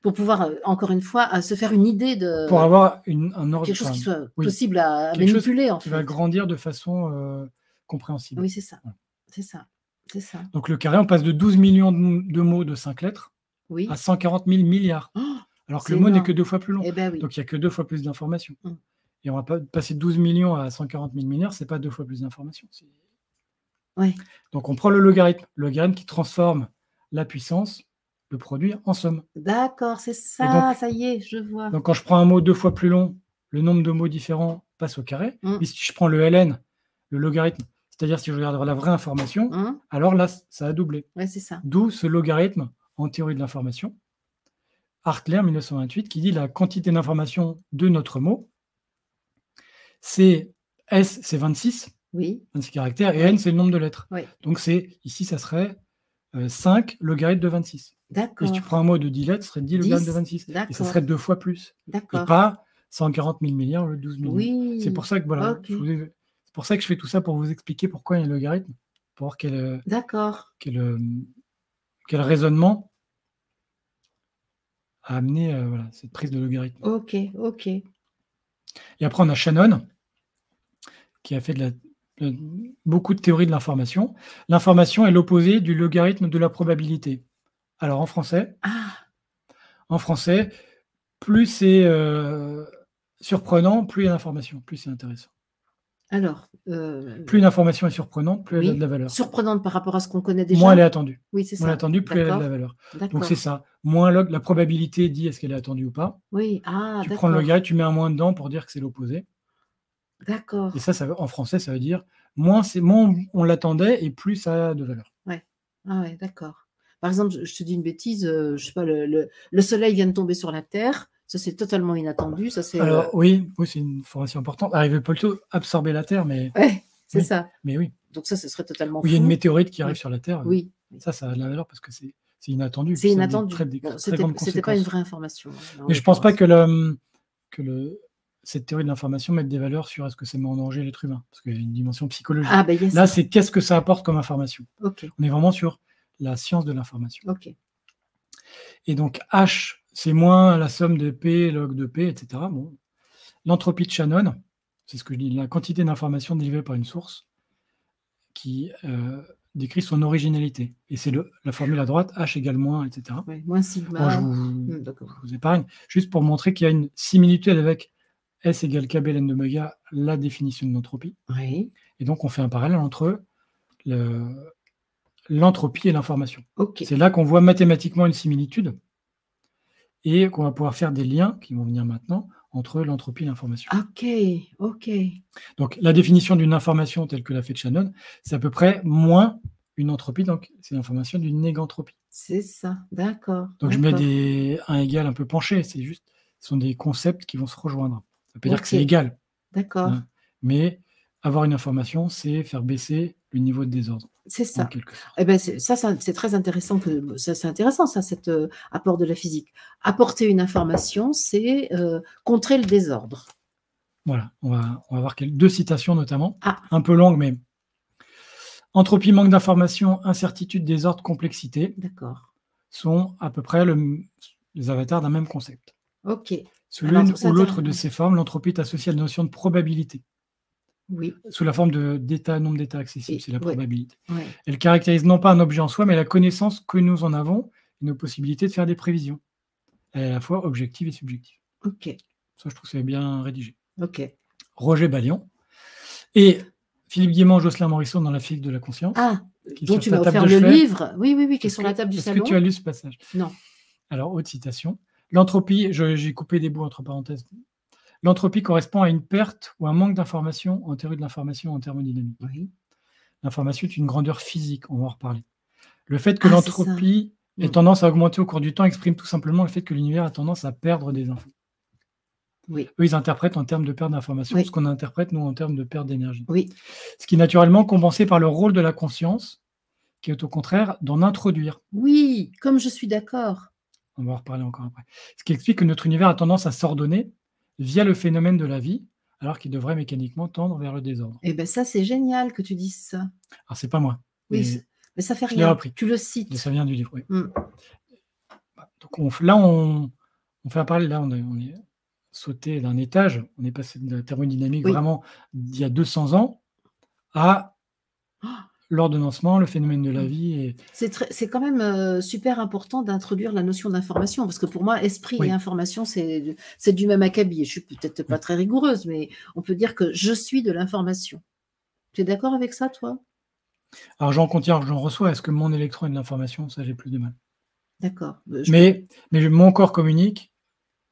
Pour pouvoir, encore une fois, se faire une idée de... Pour avoir un ordre... Quelque chose qui soit possible à manipuler, en fait. Qui va grandir de façon compréhensible. Oui, c'est ça. Voilà. C'est ça. Donc, le carré, on passe de 12 millions de mots de 5 lettres à 140 000 milliards. Oh, alors que le mot n'est que 2 fois plus long. Eh ben oui. Donc, il n'y a que 2 fois plus d'informations. Et on va pas passer de 12 millions à 140 000 milliards, ce n'est pas 2 fois plus d'informations. Ouais. Donc, on prend le logarithme qui transforme la puissance, le produit, en somme. D'accord, c'est ça, donc, ça y est, je vois. Donc, quand je prends un mot 2 fois plus long, le nombre de mots différents passe au carré. Et si je prends le ln, le logarithme, c'est-à-dire si je regarde la vraie information, alors là, ça a doublé. Ouais, c'est ça. D'où ce logarithme en théorie de l'information. Hartley, en 1928, qui dit la quantité d'information de notre mot, c'est S, c'est 26, 26 caractères, et N, c'est le nombre de lettres. Oui. Donc, ici, ça serait 5 logarithmes de 26. D'accord. Et si tu prends un mot de 10 lettres, ce serait 10 logarithmes de 26. Et ça serait 2 fois plus. D'accord. Et pas 140 000 milliards ou 12 millions. Oui. C'est pour ça que, voilà, c'est pour ça que je fais tout ça, pour vous expliquer pourquoi il y a un logarithme, pour voir quel raisonnement à amener voilà, cette prise de logarithme. Ok, ok. Et après, on a Shannon, qui a fait beaucoup de théories de l'information. L'information est l'opposé du logarithme de la probabilité. Alors, en français, plus c'est surprenant, plus il y a d'informations, plus c'est intéressant. Alors, plus une information est surprenante, plus elle a de la valeur. Surprenante par rapport à ce qu'on connaît déjà. Moins elle est attendue. Oui, c'est ça. Moins elle est attendue, plus elle a de la valeur. Donc c'est ça. Moins la probabilité dit est-ce qu'elle est attendue ou pas. Oui, tu prends le logarithme, tu mets un moins dedans pour dire que c'est l'opposé. D'accord. Et ça, en français, ça veut dire moins on l'attendait et plus ça a de valeur. Ouais. Ah ouais, d'accord. Par exemple, je te dis une bêtise, je sais pas, le soleil vient de tomber sur la Terre. Ça, c'est totalement inattendu. Ça, c'est. Alors, oui, c'est une information importante. Il veut plutôt absorber la Terre, mais. Ouais, c'est ça. Mais oui. Donc, ça, ce serait totalement fou. Il y a une météorite qui arrive sur la Terre. Oui. Ça a de la valeur parce que c'est inattendu. C'est inattendu. C'était pas une vraie information. Mais je ne pense pas que cette théorie de l'information mette des valeurs sur est-ce que ça met en danger l'être humain. Parce qu'il y a une dimension psychologique. Ah, ben, là, c'est qu'est-ce que ça apporte comme information. Okay. On est vraiment sur la science de l'information. Okay. Et donc, H, c'est moins la somme de P, log de P, etc. Bon. L'entropie de Shannon, c'est ce que je dis, la quantité d'informations délivrée par une source qui décrit son originalité. Et c'est la formule à droite, H égale moins, etc. Ouais, moins sigma. Bon, je vous épargne, juste pour montrer qu'il y a une similitude avec S égale KB ln d'oméga, la définition de l'entropie. Oui. Et donc, on fait un parallèle entre l'entropie et l'information. Okay. C'est là qu'on voit mathématiquement une similitude et qu'on va pouvoir faire des liens qui vont venir maintenant entre l'entropie et l'information. Ok, ok. Donc, la définition d'une information telle que l'a fait Shannon, c'est à peu près moins une entropie, donc c'est l'information d'une négantropie. C'est ça, d'accord. Donc, je mets un égal un peu penché, ce sont des concepts qui vont se rejoindre. Ça veut dire que c'est égal. D'accord. Hein, mais avoir une information, c'est faire baisser le niveau de désordre. C'est ça. Eh ben, ça, c'est très intéressant. C'est intéressant, ça, cet apport de la physique. Apporter une information, c'est contrer le désordre. Voilà, on va voir deux citations notamment, un peu longues, mais entropie, manque d'information, incertitude, désordre, complexité sont à peu près les avatars d'un même concept. Ok. Sous l'une ou l'autre de ces formes, l'entropie est associée à la notion de probabilité. Oui. Sous la forme nombre d'états accessibles, c'est la probabilité. Ouais. Elle caractérise non pas un objet en soi, mais la connaissance que nous en avons et nos possibilités de faire des prévisions. Elle est à la fois objective et subjective. Ok. Ça, je trouve que c'est bien rédigé. Ok. Roger Ballion et Philippe Guimond, Jocelyn Morisson dans La physique de la conscience. Ah, dont tu m'as offert le livre. Oui, qui est sur la table du salon. Est-ce que tu as lu ce passage? Non. Alors, haute citation. L'entropie, j'ai coupé des bouts entre parenthèses. L'entropie correspond à une perte ou un manque d'information en théorie de l'information en thermodynamique. Oui. L'information est une grandeur physique, on va en reparler. Le fait que l'entropie ait tendance à augmenter au cours du temps exprime tout simplement le fait que l'univers a tendance à perdre des infos. Oui. Eux, ils interprètent en termes de perte d'information ce qu'on interprète, nous, en termes de perte d'énergie. Oui. Ce qui est naturellement compensé par le rôle de la conscience, qui est au contraire d'en introduire. Oui, comme je suis d'accord. On va en reparler encore après. Ce qui explique que notre univers a tendance à s'ordonner via le phénomène de la vie, alors qu'il devrait mécaniquement tendre vers le désordre. Eh bien, ça, c'est génial que tu dises ça. Alors, c'est pas moi. Oui, mais ça fait rien. Je l'ai repris. Tu le cites. Ça vient du livre, oui. Donc, là, on fait un parallèle. Là, on est sauté d'un étage. On est passé de la thermodynamique vraiment d'il y a 200 ans à l'ordonnancement, le phénomène de la vie. Et... C'est quand même super important d'introduire la notion d'information, parce que pour moi, esprit et information, c'est du même acabit. Je suis peut-être pas très rigoureuse, mais on peut dire que je suis de l'information. Tu es d'accord avec ça, toi? Alors, j'en contient, j'en reçois. Est-ce que mon électron est de l'information? Ça, j'ai plus de mal. D'accord. Mais mon corps communique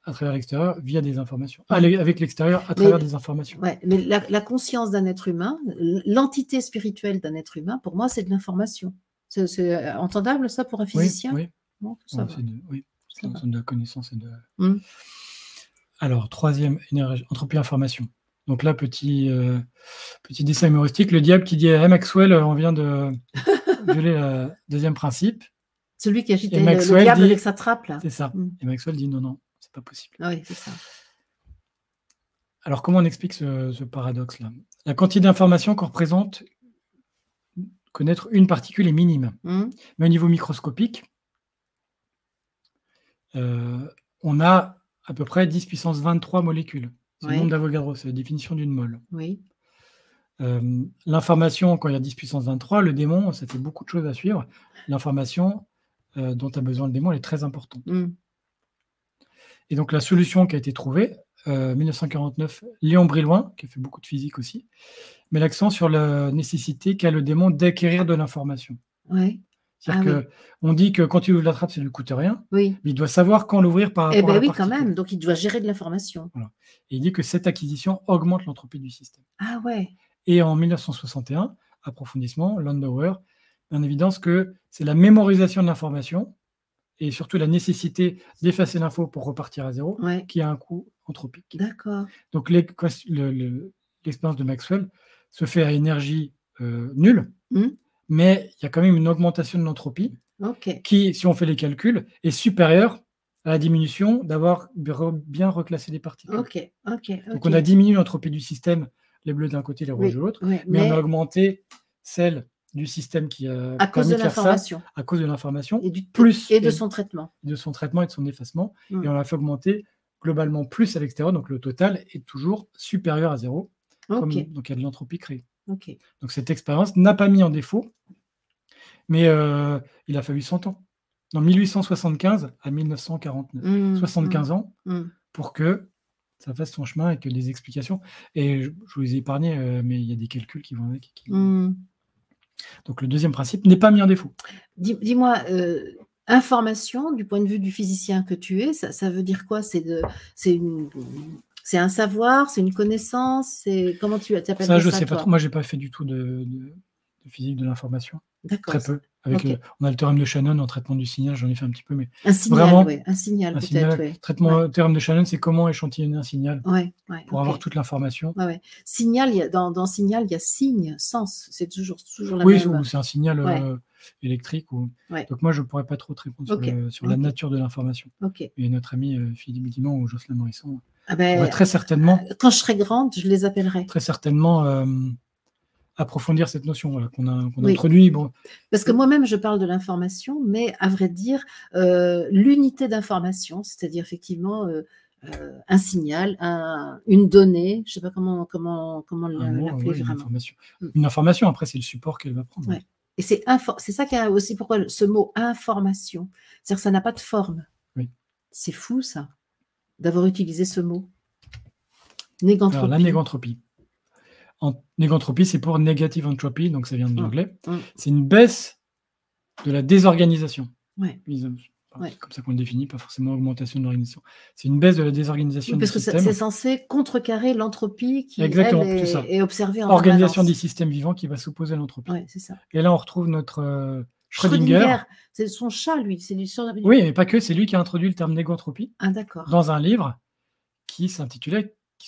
à travers l'extérieur via des informations. Avec l'extérieur à travers des informations. Ouais, mais la conscience d'un être humain, l'entité spirituelle d'un être humain, pour moi, c'est de l'information. C'est entendable, ça, pour un physicien? Oui. Bon, ça va. C'est de la connaissance et de... Alors, troisième, entropie information. Donc là, petit dessin humoristique. Le diable qui dit à Maxwell, on vient de violer le deuxième principe. Celui qui agitait le diable avec sa trappe, là. C'est ça. Et Maxwell dit non, c'est pas possible. Oui, c'est ça. Alors, comment on explique ce paradoxe-là? La quantité d'informations qu'on représente, connaître une particule est minime. Mais au niveau microscopique, on a à peu près 10 puissance 23 molécules. C'est le Ouais. nombre d'Avogadro, c'est la définition d'une mole. Oui. L'information, quand il y a 10 puissance 23, le démon, ça fait beaucoup de choses à suivre. L'information dont a besoin le démon, elle est très importante. Et donc, la solution qui a été trouvée, 1949, Léon Brillouin, qui a fait beaucoup de physique aussi, met l'accent sur la nécessité qu'a le démon d'acquérir de l'information. Ouais. C'est-à-dire qu'on dit que quand il ouvre la trappe, ça ne lui coûte rien, Oui. mais il doit savoir quand l'ouvrir par rapport à la oui, particule. quand même. Donc, il doit gérer de l'information. Voilà. Et il dit que cette acquisition augmente l'entropie du système. Ah ouais. Et en 1961, approfondissement, Landauer met en évidence que c'est la mémorisation de l'information et surtout la nécessité d'effacer l'info pour repartir à zéro qui a un coût anthropique. D'accord. Donc l'expérience de Maxwell se fait à énergie nulle, mais il y a quand même une augmentation de l'entropie qui, si on fait les calculs, est supérieure à la diminution d'avoir bien reclassé les particules. Donc on a diminué l'entropie du système, les bleus d'un côté, les rouges de l'autre, mais on a augmenté celle du système qui a à cause de l'information. À cause de l'information et de son traitement. De son traitement et de son effacement. Et on l'a fait augmenter globalement plus à l'extérieur, donc le total est toujours supérieur à zéro. Donc il y a de l'entropie créée. Donc cette expérience n'a pas mis en défaut, mais il a fallu 100 ans. En 1875 à 1949. 75 ans pour que ça fasse son chemin et que des explications. Et je vous les ai épargnés, mais il y a des calculs qui vont avec. Donc le deuxième principe n'est pas mis en défaut. Dis-moi, information, du point de vue du physicien que tu es, ça veut dire quoi? C'est un savoir, c'est une connaissance, comment tu appelles ça? Ça, je ne sais pas trop. Moi, je n'ai pas fait du tout de physique de l'information. D'accord. Très peu. On a le théorème de Shannon en traitement du signal, j'en ai fait un petit peu, mais un signal, vraiment, un signal peut-être. Traitement théorème de Shannon, c'est comment échantillonner un signal pour avoir toute l'information. Signal, dans signal, il y a signe, sens, c'est toujours la même. Oui, c'est un signal électrique. Donc moi, je ne pourrais pas trop te répondre sur la nature de l'information. Et notre ami Philippe Guimand ou Jocelyn Morisson pourraient très certainement... Quand je serai grande, je les appellerai. Très certainement... approfondir cette notion qu'on a introduit. Bon. Parce que moi-même, je parle de l'information, mais à vrai dire, l'unité d'information, c'est-à-dire effectivement un signal, une donnée, je ne sais pas comment l'appeler vraiment. Une information, après, c'est le support qu'elle va prendre. Et c'est ça qui a aussi pourquoi ce mot information, c'est-à-dire que ça n'a pas de forme. C'est fou, ça, d'avoir utilisé ce mot. Négantropie. Alors, la négantropie. Négantropie, c'est pour negative entropy, donc ça vient de l'anglais. C'est une baisse de la désorganisation. C'est comme ça qu'on le définit, pas forcément augmentation de l'organisation. C'est une baisse de la désorganisation du système. Parce que c'est censé contrecarrer l'entropie qui est observée en organisation des systèmes vivants qui va s'opposer à l'entropie. C'est ça. Et là, on retrouve notre Schrödinger. C'est son chat, lui. Oui, mais pas que, c'est lui qui a introduit le terme négantropie dans un livre qui s'intitule «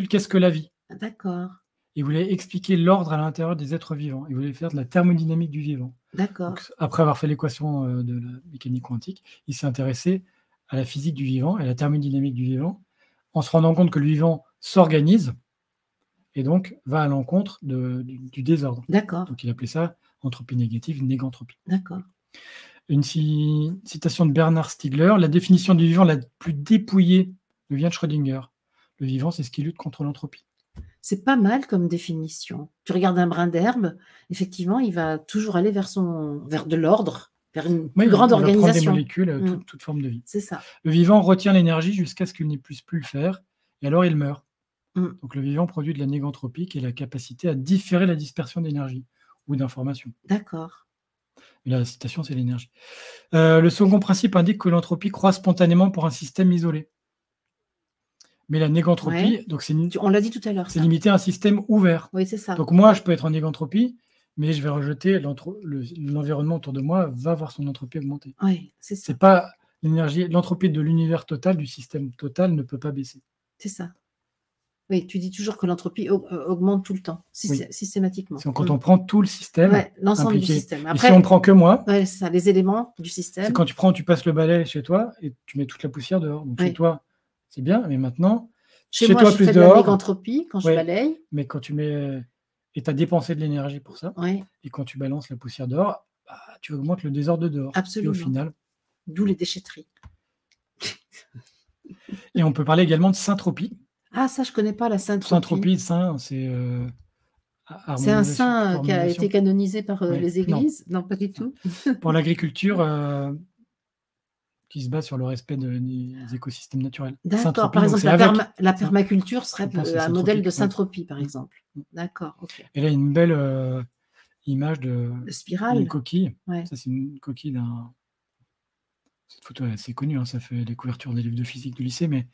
Qu'est-ce que la vie ?» D'accord. Il voulait expliquer l'ordre à l'intérieur des êtres vivants. Il voulait faire de la thermodynamique du vivant. D'accord. Après avoir fait l'équation de la mécanique quantique, il s'est intéressé à la physique du vivant et à la thermodynamique du vivant, en se rendant compte que le vivant s'organise et donc va à l'encontre du désordre. D'accord. Donc il appelait ça entropie négative, négantropie. D'accord. Une citation de Bernard Stiegler, la définition du vivant la plus dépouillée vient de Schrödinger. Le vivant, c'est ce qui lutte contre l'entropie. C'est pas mal comme définition. Tu regardes un brin d'herbe, effectivement, il va toujours aller vers de l'ordre, vers une plus grande organisation. Il va prendre des molécules, toute forme de vie. C'est ça. Le vivant retient l'énergie jusqu'à ce qu'il ne puisse plus le faire, et alors il meurt. Donc le vivant produit de la négantropie, qui est la capacité à différer la dispersion d'énergie ou d'information. D'accord. La citation, c'est l'énergie. Le second principe indique que l'entropie croît spontanément pour un système isolé. Mais la négantropie, donc on l'a dit tout à l'heure, c'est limité à un système ouvert. Oui, c'est ça. Donc moi, je peux être en négantropie, mais je vais rejeter l'environnement autour de moi va voir son entropie augmenter. Oui, c'est ça. C'est pas l'énergie, l'entropie de l'univers total, du système total, ne peut pas baisser. C'est ça. Oui, tu dis toujours que l'entropie augmente tout le temps, systématiquement. C'est quand on prend tout le système, l'ensemble du système. Après, et si on prend que moi, c'est ça, les éléments du système. C'est quand tu passes le balai chez toi et tu mets toute la poussière dehors. Donc chez toi, c'est bien, mais maintenant, chez moi, toi, je plus fais dehors, de la négantropie quand je balaye. Mais quand tu mets... Et tu as dépensé de l'énergie pour ça. Et quand tu balances la poussière dehors, tu augmentes le désordre de dehors. Absolument. Et au final... D'où les déchetteries. Et on peut parler également de syntropie. Ah, ça, je ne connais pas la syntropie. Syntropie, c'est c'est un saint qui a été canonisé par les églises? Non, pas du tout. Pour l'agriculture, qui se base sur le respect des écosystèmes naturels. D'accord. Par exemple, la permaculture serait un modèle de syntropie, par exemple. D'accord. Okay. Et là, il y a une belle image de spirale. Une coquille. Ouais. Ça, c'est une coquille d'un... Cette photo est assez connue, hein, ça fait les couvertures des livres de physique du lycée, mais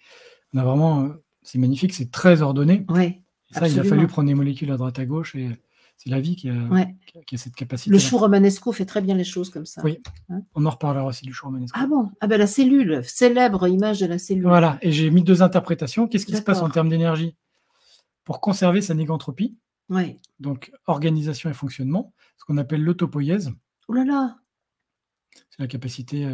on a vraiment... c'est magnifique, c'est très ordonné. Ouais, et ça, il a fallu prendre des molécules à droite à gauche, et c'est la vie qui a cette capacité. Le chou romanesco fait très bien les choses comme ça. Oui, hein, on en reparlera aussi du chou romanesco. Ah bon? Ah ben la cellule, célèbre image de la cellule. Voilà, et j'ai mis 2 interprétations. Qu'est-ce qui se passe en termes d'énergie pour conserver sa négantropie? Ouais. Donc, organisation et fonctionnement, ce qu'on appelle l'autopoïèse. Oh là là! C'est la capacité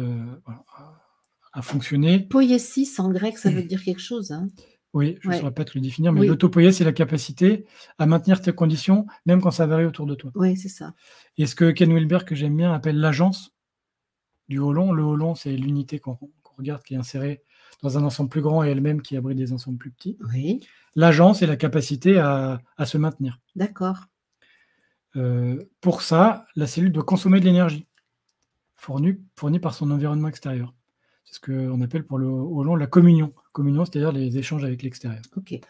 à fonctionner. Poiesis, en grec, ça veut dire quelque chose. Hein. Oui, je ne saurais pas te le définir, mais l'autopoïèse, c'est la capacité à maintenir tes conditions, même quand ça varie autour de toi. Oui, c'est ça. Et ce que Ken Wilber, que j'aime bien, appelle l'agence du holon. Le holon, c'est l'unité qu'on regarde qui est insérée dans un ensemble plus grand et elle-même qui abrite des ensembles plus petits. Oui. L'agence est la capacité à se maintenir. D'accord. Pour ça, la cellule doit consommer de l'énergie fournie par son environnement extérieur. C'est ce qu'on appelle pour le holon la communion. Communion, c'est-à-dire les échanges avec l'extérieur. Okay.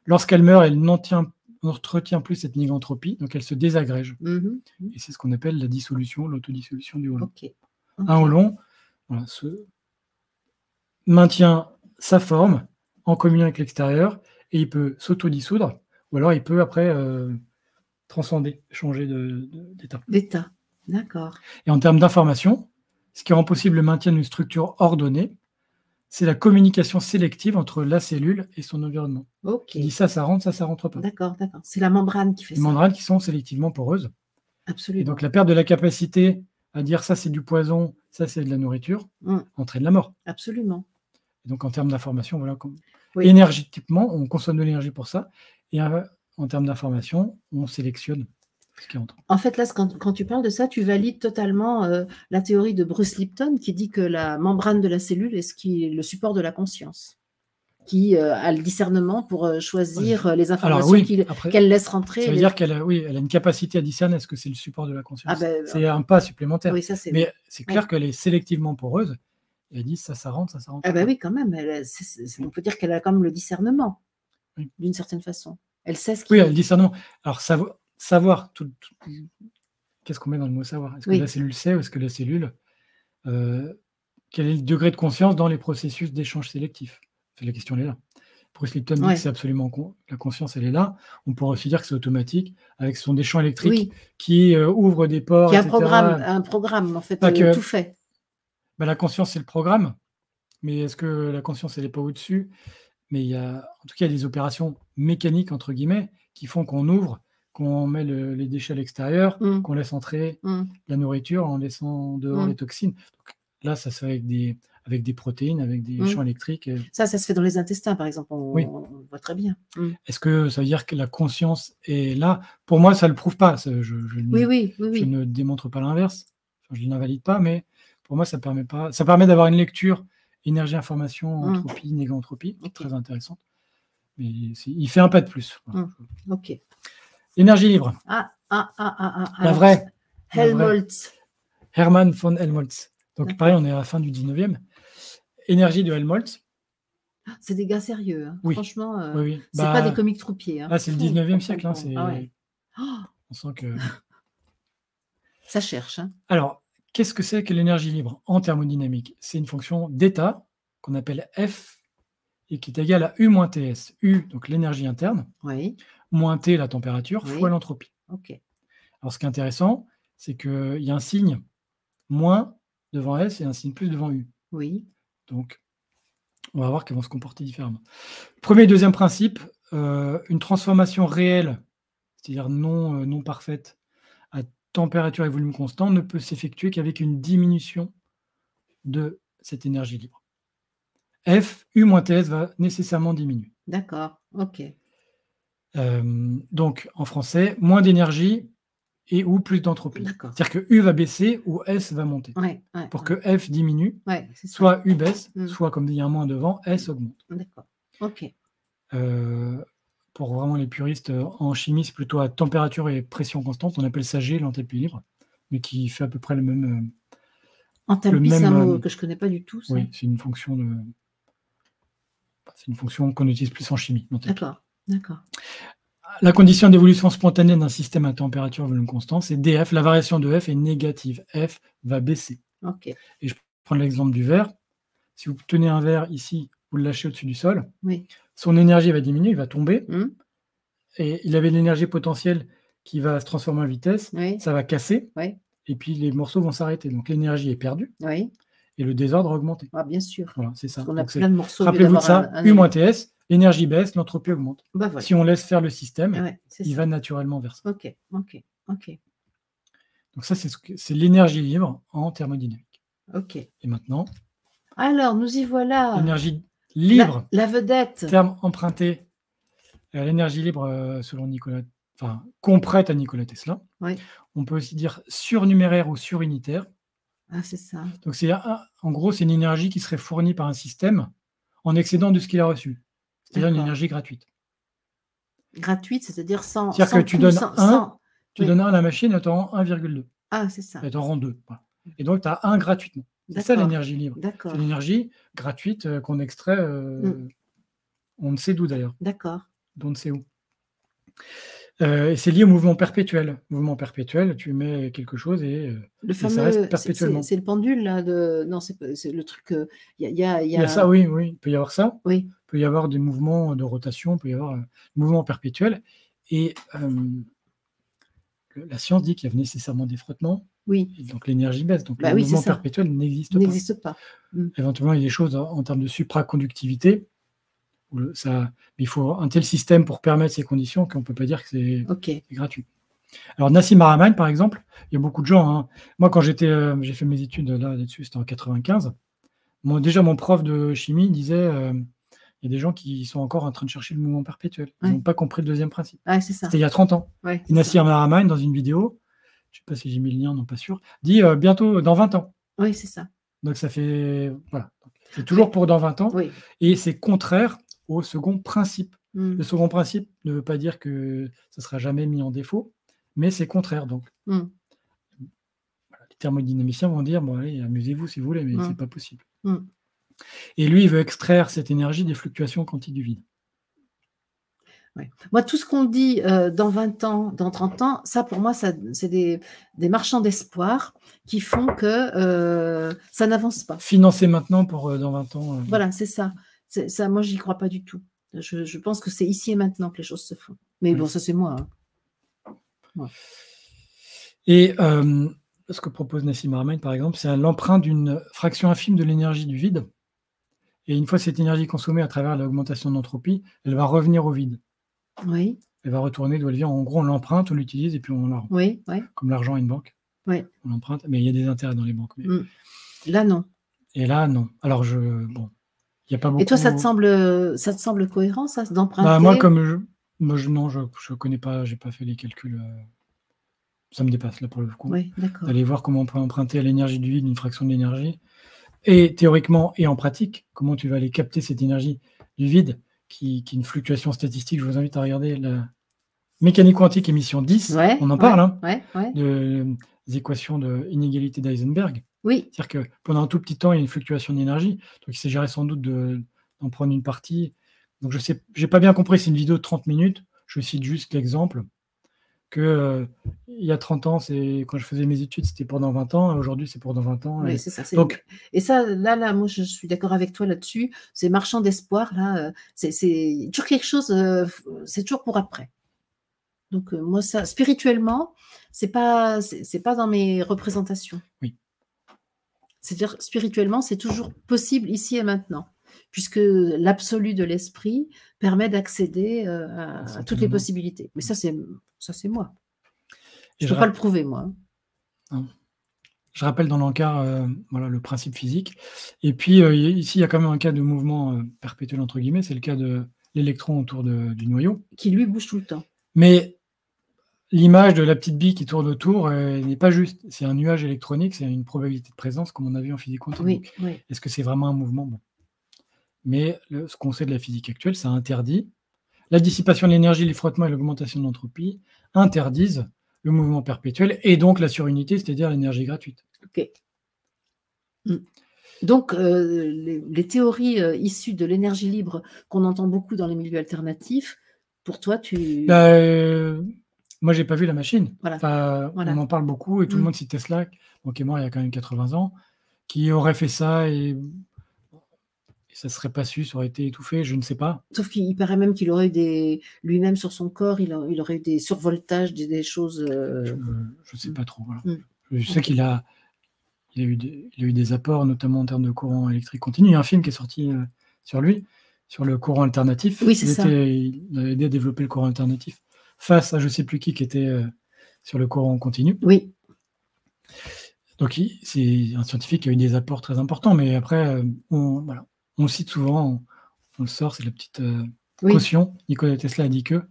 Lorsqu'elle meurt, elle n'entretient plus cette négantropie, donc elle se désagrège. Et c'est ce qu'on appelle la dissolution, l'autodissolution du holon. Okay. Un holon maintient sa forme en communion avec l'extérieur et il peut s'autodissoudre ou alors il peut après transcender, changer d'état. D'état, d'accord. Et en termes d'information, ce qui rend possible le maintien d'une structure ordonnée, c'est la communication sélective entre la cellule et son environnement. Okay. Il dit ça rentre pas. D'accord, d'accord. C'est la membrane qui fait ça. Les membranes qui sont sélectivement poreuses. Absolument. Et donc la perte de la capacité à dire ça c'est du poison, ça c'est de la nourriture, entraîne la mort. Absolument. Et donc en termes d'information, voilà, énergétiquement, on consomme de l'énergie pour ça. Et en termes d'information, on sélectionne ce qui entre. En fait, là, quand tu parles de ça, tu valides totalement la théorie de Bruce Lipton qui dit que la membrane de la cellule est le support de la conscience, qui a le discernement pour choisir les informations qu'elle laisse rentrer. Ça veut dire qu'elle a une capacité à discerner. Est-ce que c'est le support de la conscience? C'est un pas supplémentaire. Oui, mais c'est clair qu'elle est sélectivement poreuse. Et elle dit ça rentre, ça rentre. Ah ben oui, quand même. On peut dire qu'elle a quand même le discernement, d'une certaine façon. Elle sait ce qui... Oui, elle a le discernement. Alors, savoir, qu'est-ce qu'on met dans le mot savoir? Est-ce que la cellule sait ou est-ce que la cellule... quel est le degré de conscience dans les processus d'échange sélectif? La question elle est là. Bruce Lipton dit que c'est absolument... La conscience, elle est là. On pourrait aussi dire que c'est automatique, avec des champs électriques qui ouvrent des ports, etc. Un programme, en fait, tout fait. La conscience, c'est le programme. Mais est-ce que la conscience, elle n'est pas au-dessus? Mais en tout cas, il y a des opérations mécaniques, entre guillemets, qui font qu'on ouvre, qu'on met les déchets à l'extérieur, qu'on laisse entrer la nourriture en laissant dehors les toxines. Donc, là, ça se fait avec des protéines, avec des champs électriques. Ça se fait dans les intestins, par exemple. On voit très bien. Est-ce que ça veut dire que la conscience est là? Pour moi, ça ne le prouve pas. Je ne démontre pas l'inverse. Enfin, je ne l'invalide pas, mais pour moi, ça permet d'avoir une lecture énergie, information, entropie, négantropie, très intéressante. Mais il fait un pas de plus. Voilà. Ok. Énergie libre. La vraie. Helmholtz. Hermann von Helmholtz. Donc pareil, on est à la fin du 19e. Énergie de Helmholtz. C'est des gars sérieux. Hein. Oui. Franchement, c'est pas des comiques troupiers. Hein. C'est le 19e siècle. On sent que... Ça cherche. Hein. Alors, qu'est-ce que c'est que l'énergie libre en thermodynamique? C'est une fonction d'état qu'on appelle F et qui est égale à U moins TS. U, donc l'énergie interne, moins T, la température, fois l'entropie. Okay. Alors, ce qui est intéressant, c'est qu'il y a un signe moins devant S et un signe plus devant U. Oui. Donc, on va voir qu'elles vont se comporter différemment. Premier et deuxième principe, une transformation réelle, c'est-à-dire non parfaite, à température et volume constant, ne peut s'effectuer qu'avec une diminution de cette énergie libre. F, U moins TS va nécessairement diminuer. D'accord, ok. Donc, en français, moins d'énergie et ou plus d'entropie. C'est-à-dire que U va baisser ou S va monter. Pour que F diminue, soit U baisse, soit comme il y a un moins devant, S augmente. D'accord. OK. Pour vraiment les puristes, en chimie, c'est plutôt à température et pression constante. On appelle ça G, l'enthalpie libre, mais qui fait à peu près le même... Enthalpie, c'est un mot que je ne connais pas du tout. Ça. Oui, c'est une fonction de... C'est une fonction qu'on utilise plus en chimie. D'accord, d'accord. La condition d'évolution spontanée d'un système à température et volume constant, c'est dF. La variation de F est négative. F va baisser. Okay. Et je prends l'exemple du verre. Si vous tenez un verre ici, vous le lâchez au-dessus du sol, son énergie va diminuer, il va tomber. Et il avait de l'énergie potentielle qui va se transformer en vitesse. Ça va casser. Et puis les morceaux vont s'arrêter. Donc l'énergie est perdue. Et le désordre a augmenté. Ah, bien sûr. Voilà, c'est ça. On a plein de morceaux. Rappelez-vous de ça, U moins TS, l'énergie baisse, l'entropie augmente. Voilà. Si on laisse faire le système, il va naturellement vers ça. OK. Donc ça, c'est l'énergie libre en thermodynamique. OK. Et maintenant... Alors, nous y voilà. L'énergie libre. La vedette. Terme emprunté à l'énergie libre selon Nikola... Enfin, qu'on prête à Nikola Tesla. On peut aussi dire surnuméraire ou surunitaire. Ah, c'est ça. Donc, en gros, c'est une énergie qui serait fournie par un système en excédent de ce qu'il a reçu. C'est-à-dire une énergie gratuite. Gratuite, c'est-à-dire sans... C'est-à-dire que tu donnes 1, tu donnes 1 à la machine, elle t'en rend 1,2. Ah, c'est ça. Elle t'en rend 2. Voilà. Et donc, tu as 1 gratuitement. C'est ça l'énergie libre. C'est l'énergie gratuite qu'on extrait, on ne sait d'où d'ailleurs. D'accord. On ne sait où. Et c'est lié au mouvement perpétuel. Mouvement perpétuel, tu mets quelque chose et ça reste perpétuellement. C'est le pendule là de... Non, c'est le truc... Il y a ça, oui. Il peut y avoir ça. Oui. Il peut y avoir des mouvements de rotation, il peut y avoir un mouvement perpétuel. Et la science dit qu'il y a nécessairement des frottements. Oui. Et donc l'énergie baisse. Donc le mouvement perpétuel n'existe pas. Éventuellement, il y a des choses en termes de supraconductivité. Mais il faut un tel système pour permettre ces conditions qu'on ne peut pas dire que c'est gratuit. Alors Nassim Haramein, par exemple, il y a beaucoup de gens. Hein. Moi, quand j'ai fait mes études là-dessus, c'était en 95. Déjà, mon prof de chimie disait il y a des gens qui sont encore en train de chercher le mouvement perpétuel. Ils n'ont pas compris le deuxième principe. C'était il y a 30 ans. Et Nassim Haramein, dans une vidéo, je ne sais pas si j'ai mis le lien, non pas sûr, dit bientôt, dans 20 ans. Oui, c'est ça. Donc ça fait... Voilà. C'est toujours pour dans 20 ans. Et c'est contraire au second principe. Le second principe ne veut pas dire que ça ne sera jamais mis en défaut, mais c'est contraire. Donc, voilà, les thermodynamiciens vont dire, bon allez, amusez-vous si vous voulez, mais ce n'est pas possible. Et lui, il veut extraire cette énergie des fluctuations quantiques du vide. Moi, tout ce qu'on dit dans 20 ans, dans 30 ans, ça pour moi, c'est des marchands d'espoir qui font que ça n'avance pas. Financer maintenant pour dans 20 ans. Voilà, c'est ça. Ça, moi, j'y crois pas du tout. Je pense que c'est ici et maintenant que les choses se font. Mais bon, ça c'est moi. Hein. Et ce que propose Nassim Haramein, par exemple, c'est l'emprunt d'une fraction infime de l'énergie du vide. Et une fois cette énergie consommée à travers l'augmentation de l'entropie, elle va revenir au vide. Oui. Elle va retourner d'où elle vient. En gros, on l'emprunte, on l'utilise et puis on la rend. Oui. Comme l'argent à une banque. Oui. On l'emprunte, mais il y a des intérêts dans les banques. Mais... Là, non. Et là, non. Alors, bon, il n'y a pas beaucoup... Et toi, ça te semble cohérent, ça, d'emprunter? Moi, non, je connais pas, j'ai pas fait les calculs. Ça me dépasse, là, pour le coup. Oui, d'accord. D'aller voir comment on peut emprunter à l'énergie du vide une fraction de l'énergie. Et théoriquement et en pratique, comment tu vas aller capter cette énergie du vide qui est une fluctuation statistique. Je vous invite à regarder la mécanique quantique émission 10. On en parle, des équations de inégalité d'Heisenberg. Oui. C'est-à-dire que pendant un tout petit temps, il y a une fluctuation d'énergie. Donc, il s'agirait sans doute d'en prendre une partie. Donc, je sais, j'ai pas bien compris, c'est une vidéo de 30 minutes. Je cite juste l'exemple que il y a 30 ans, quand je faisais mes études, c'était pour dans 20 ans. Aujourd'hui, c'est pour dans 20 ans. Oui, c'est ça. Donc, et ça, là, moi, je suis d'accord avec toi là-dessus. Ces marchands d'espoir, là, c'est toujours quelque chose, c'est toujours pour après. Donc, moi, ça, spirituellement, c'est pas dans mes représentations. Oui. C'est-à-dire, spirituellement, c'est toujours possible ici et maintenant, puisque l'absolu de l'esprit permet d'accéder à toutes les possibilités. Mais ça, c'est moi. Je ne peux pas le prouver, moi. Non. Je rappelle dans l'encart le principe physique. Et puis, ici, il y a quand même un cas de mouvement perpétuel, entre guillemets. C'est le cas de l'électron autour du noyau. Qui, lui, bouge tout le temps. Mais l'image de la petite bille qui tourne autour n'est pas juste. C'est un nuage électronique, c'est une probabilité de présence, comme on a vu en physique quantique. Oui. Est-ce que c'est vraiment un mouvement? Bon. Mais ce qu'on sait de la physique actuelle, ça interdit la dissipation de l'énergie, les frottements et l'augmentation de l'entropie interdisent le mouvement perpétuel et donc la surunité, c'est-à-dire l'énergie gratuite. Ok. Donc, les théories issues de l'énergie libre qu'on entend beaucoup dans les milieux alternatifs, pour toi, moi, j'ai pas vu la machine. Voilà. Enfin, Voilà. On en parle beaucoup et tout le monde cite Tesla, qui est mort il y a quand même 80 ans, qui aurait fait ça et ça ne serait pas su, ça aurait été étouffé, je ne sais pas. Sauf qu'il paraît même qu'il aurait eu lui-même sur son corps, il aurait eu des survoltages, des choses. Je ne sais pas trop. Voilà. Je sais qu'il a eu des apports, notamment en termes de courant électrique continu. Il y a un film qui est sorti sur lui, sur le courant alternatif. Oui, c'est ça. Il a aidé à développer le courant alternatif face à je ne sais plus qui était sur le courant continu. Oui. Donc, c'est un scientifique qui a eu des apports très importants, mais après, on cite souvent, on le sort, c'est la petite caution. Nikola Tesla a dit que.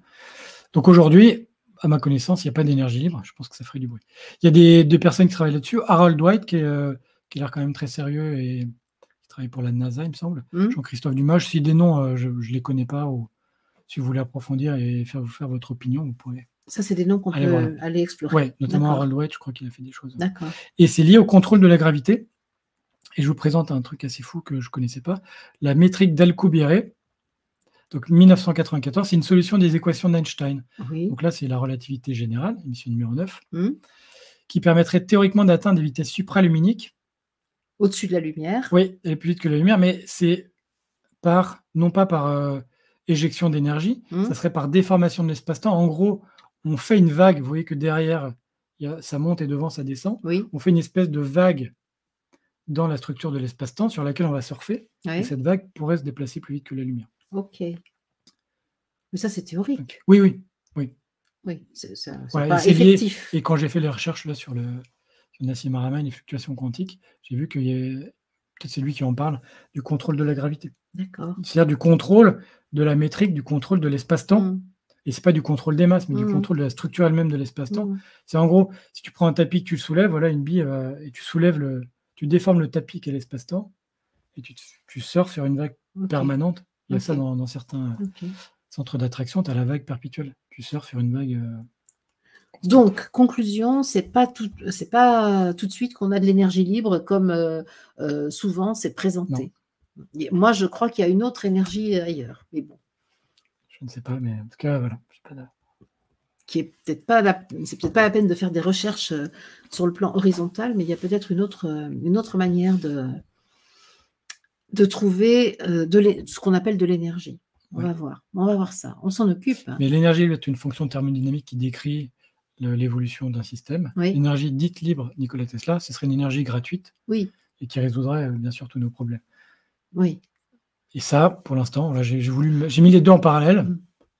Donc aujourd'hui, à ma connaissance, il n'y a pas d'énergie libre. Je pense que ça ferait du bruit. Il y a des personnes qui travaillent là-dessus. Harold White, qui a l'air quand même très sérieux et qui travaille pour la NASA, il me semble. Jean-Christophe Dumas. Si des noms, je ne les connais pas, ou si vous voulez approfondir et faire votre opinion, vous pourrez. Ça, c'est des noms qu'on peut aller explorer. Oui, notamment Harold White, je crois qu'il a fait des choses. D'accord. Et c'est lié au contrôle de la gravité. Et je vous présente un truc assez fou que je ne connaissais pas. La métrique d'Alcubierre. Donc 1994, c'est une solution des équations d'Einstein. Oui. Donc là, c'est la relativité générale, émission numéro 9, qui permettrait théoriquement d'atteindre des vitesses supraluminiques. Au-dessus de la lumière. Oui, elle est plus vite que la lumière, mais c'est non pas par éjection d'énergie, ça serait par déformation de l'espace-temps. En gros, on fait une vague, vous voyez que derrière, ça monte et devant, ça descend. Oui. On fait une espèce de vague dans la structure de l'espace-temps sur laquelle on va surfer. Oui. Et cette vague pourrait se déplacer plus vite que la lumière. Ok. Mais ça, c'est théorique. Oui. Oui, c'est pas effectif. Et quand j'ai fait les recherches là, sur Nassim Haramein et fluctuations quantiques, j'ai vu qu'il y a, peut-être c'est lui qui en parle, du contrôle de la gravité. D'accord. C'est-à-dire du contrôle de la métrique, du contrôle de l'espace-temps. Et ce n'est pas du contrôle des masses, mais du contrôle de la structure elle-même de l'espace-temps. C'est en gros, si tu prends un tapis que tu soulèves, voilà une bille, et tu déformes le tapis qui est l'espace-temps, et tu surfes sur une vague permanente. Il y a ça dans certains centres d'attraction, tu as la vague perpétuelle. Tu surfes sur une vague. Donc, conclusion, c'est pas tout de suite qu'on a de l'énergie libre comme souvent c'est présenté. Non. Moi, je crois qu'il y a une autre énergie ailleurs, mais bon. Je ne sais pas, mais en tout cas, voilà. Qui est peut-être pas c'est peut-être pas la peine de faire des recherches sur le plan horizontal, mais il y a peut-être une autre manière de trouver ce qu'on appelle de l'énergie. On va voir ça. On s'en occupe. Hein. Mais l'énergie est une fonction thermodynamique qui décrit l'évolution d'un système. L'énergie dite libre, Nikola Tesla, ce serait une énergie gratuite et qui résoudrait bien sûr tous nos problèmes. Oui. Et ça, pour l'instant, j'ai mis les deux en parallèle.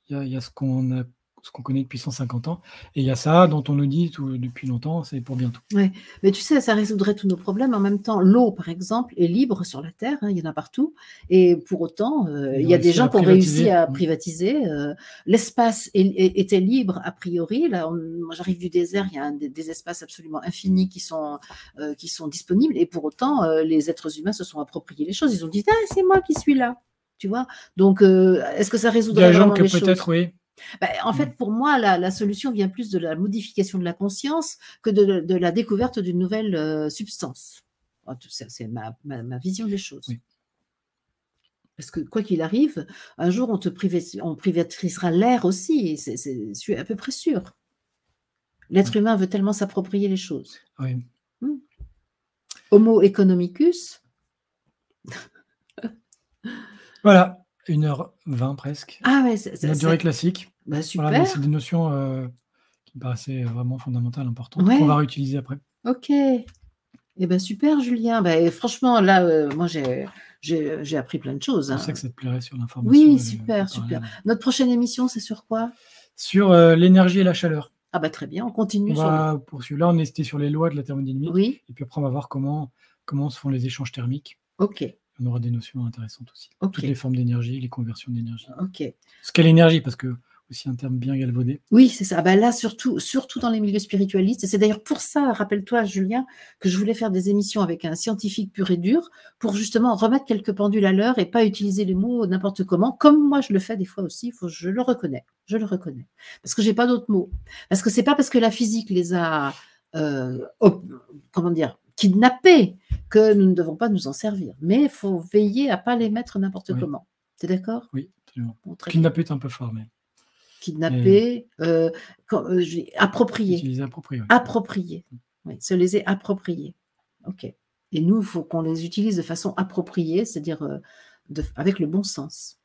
Il y a ce qu'on connaît depuis 150 ans, et il y a ça dont on nous dit depuis longtemps, c'est pour bientôt. Oui, mais tu sais, ça résoudrait tous nos problèmes. En même temps, l'eau, par exemple, est libre sur la Terre, il y en a partout, et pour autant, il y a des gens qui ont réussi à privatiser. L'espace était libre a priori. Là, moi, j'arrive du désert, il y a des espaces absolument infinis qui sont disponibles, et pour autant, les êtres humains se sont appropriés les choses. Ils ont dit, c'est moi qui suis là, tu vois. Donc, est-ce que ça résoudrait vraiment les choses ? Peut-être, oui. En fait, pour moi, la solution vient plus de la modification de la conscience que de la découverte d'une nouvelle substance. C'est ma vision des choses. Oui. Parce que quoi qu'il arrive, un jour, on privatisera l'air aussi. Je suis à peu près sûre. L'être humain veut tellement s'approprier les choses. Oui. Homo economicus. Voilà. 1h20 presque. Ah ouais, la durée classique. Bah, super. Voilà, c'est des notions qui me paraissaient vraiment fondamentales, importantes, qu'on va réutiliser après. Ok. Eh ben super, Julien. Franchement, là, moi, j'ai appris plein de choses. Je sais que ça te plairait sur l'information. Oui, super. Notre prochaine émission, c'est sur quoi ? Sur l'énergie et la chaleur. Ah bah très bien, on continue. On va poursuivre. Là, on était sur les lois de la thermodynamique. Oui. Et puis après, on va voir comment se font les échanges thermiques. Ok. On aura des notions intéressantes aussi. Okay. Toutes les formes d'énergie, les conversions d'énergie. Ok. Ce qu'est l'énergie, parce que aussi un terme bien galvaudé. Oui, c'est ça. Là, surtout dans les milieux spiritualistes. Et c'est d'ailleurs pour ça, rappelle-toi, Julien, que je voulais faire des émissions avec un scientifique pur et dur pour justement remettre quelques pendules à l'heure et pas utiliser les mots n'importe comment, comme moi je le fais des fois aussi. Je le reconnais. Je le reconnais. Parce que j'ai pas d'autres mots. Parce que c'est pas parce que la physique les a, comment dire, kidnappés que nous ne devons pas nous en servir. Mais il faut veiller à pas les mettre n'importe comment. Tu es d'accord? Oui, absolument. Kidnapper est un peu fort, mais... Kidnapper, approprier. Utiliser approprié. Oui. Approprier. Oui, se les est appropriés. OK. Et nous, il faut qu'on les utilise de façon appropriée, c'est-à-dire avec le bon sens.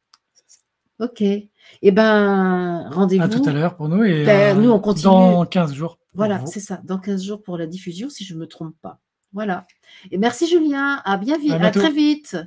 OK. Eh bien, rendez-vous. À tout à l'heure pour nous. Et nous, on continue. Dans 15 jours. Voilà, c'est ça. Dans 15 jours pour la diffusion, si je ne me trompe pas. Voilà. Et merci, Julien. À bien vite. À très vite.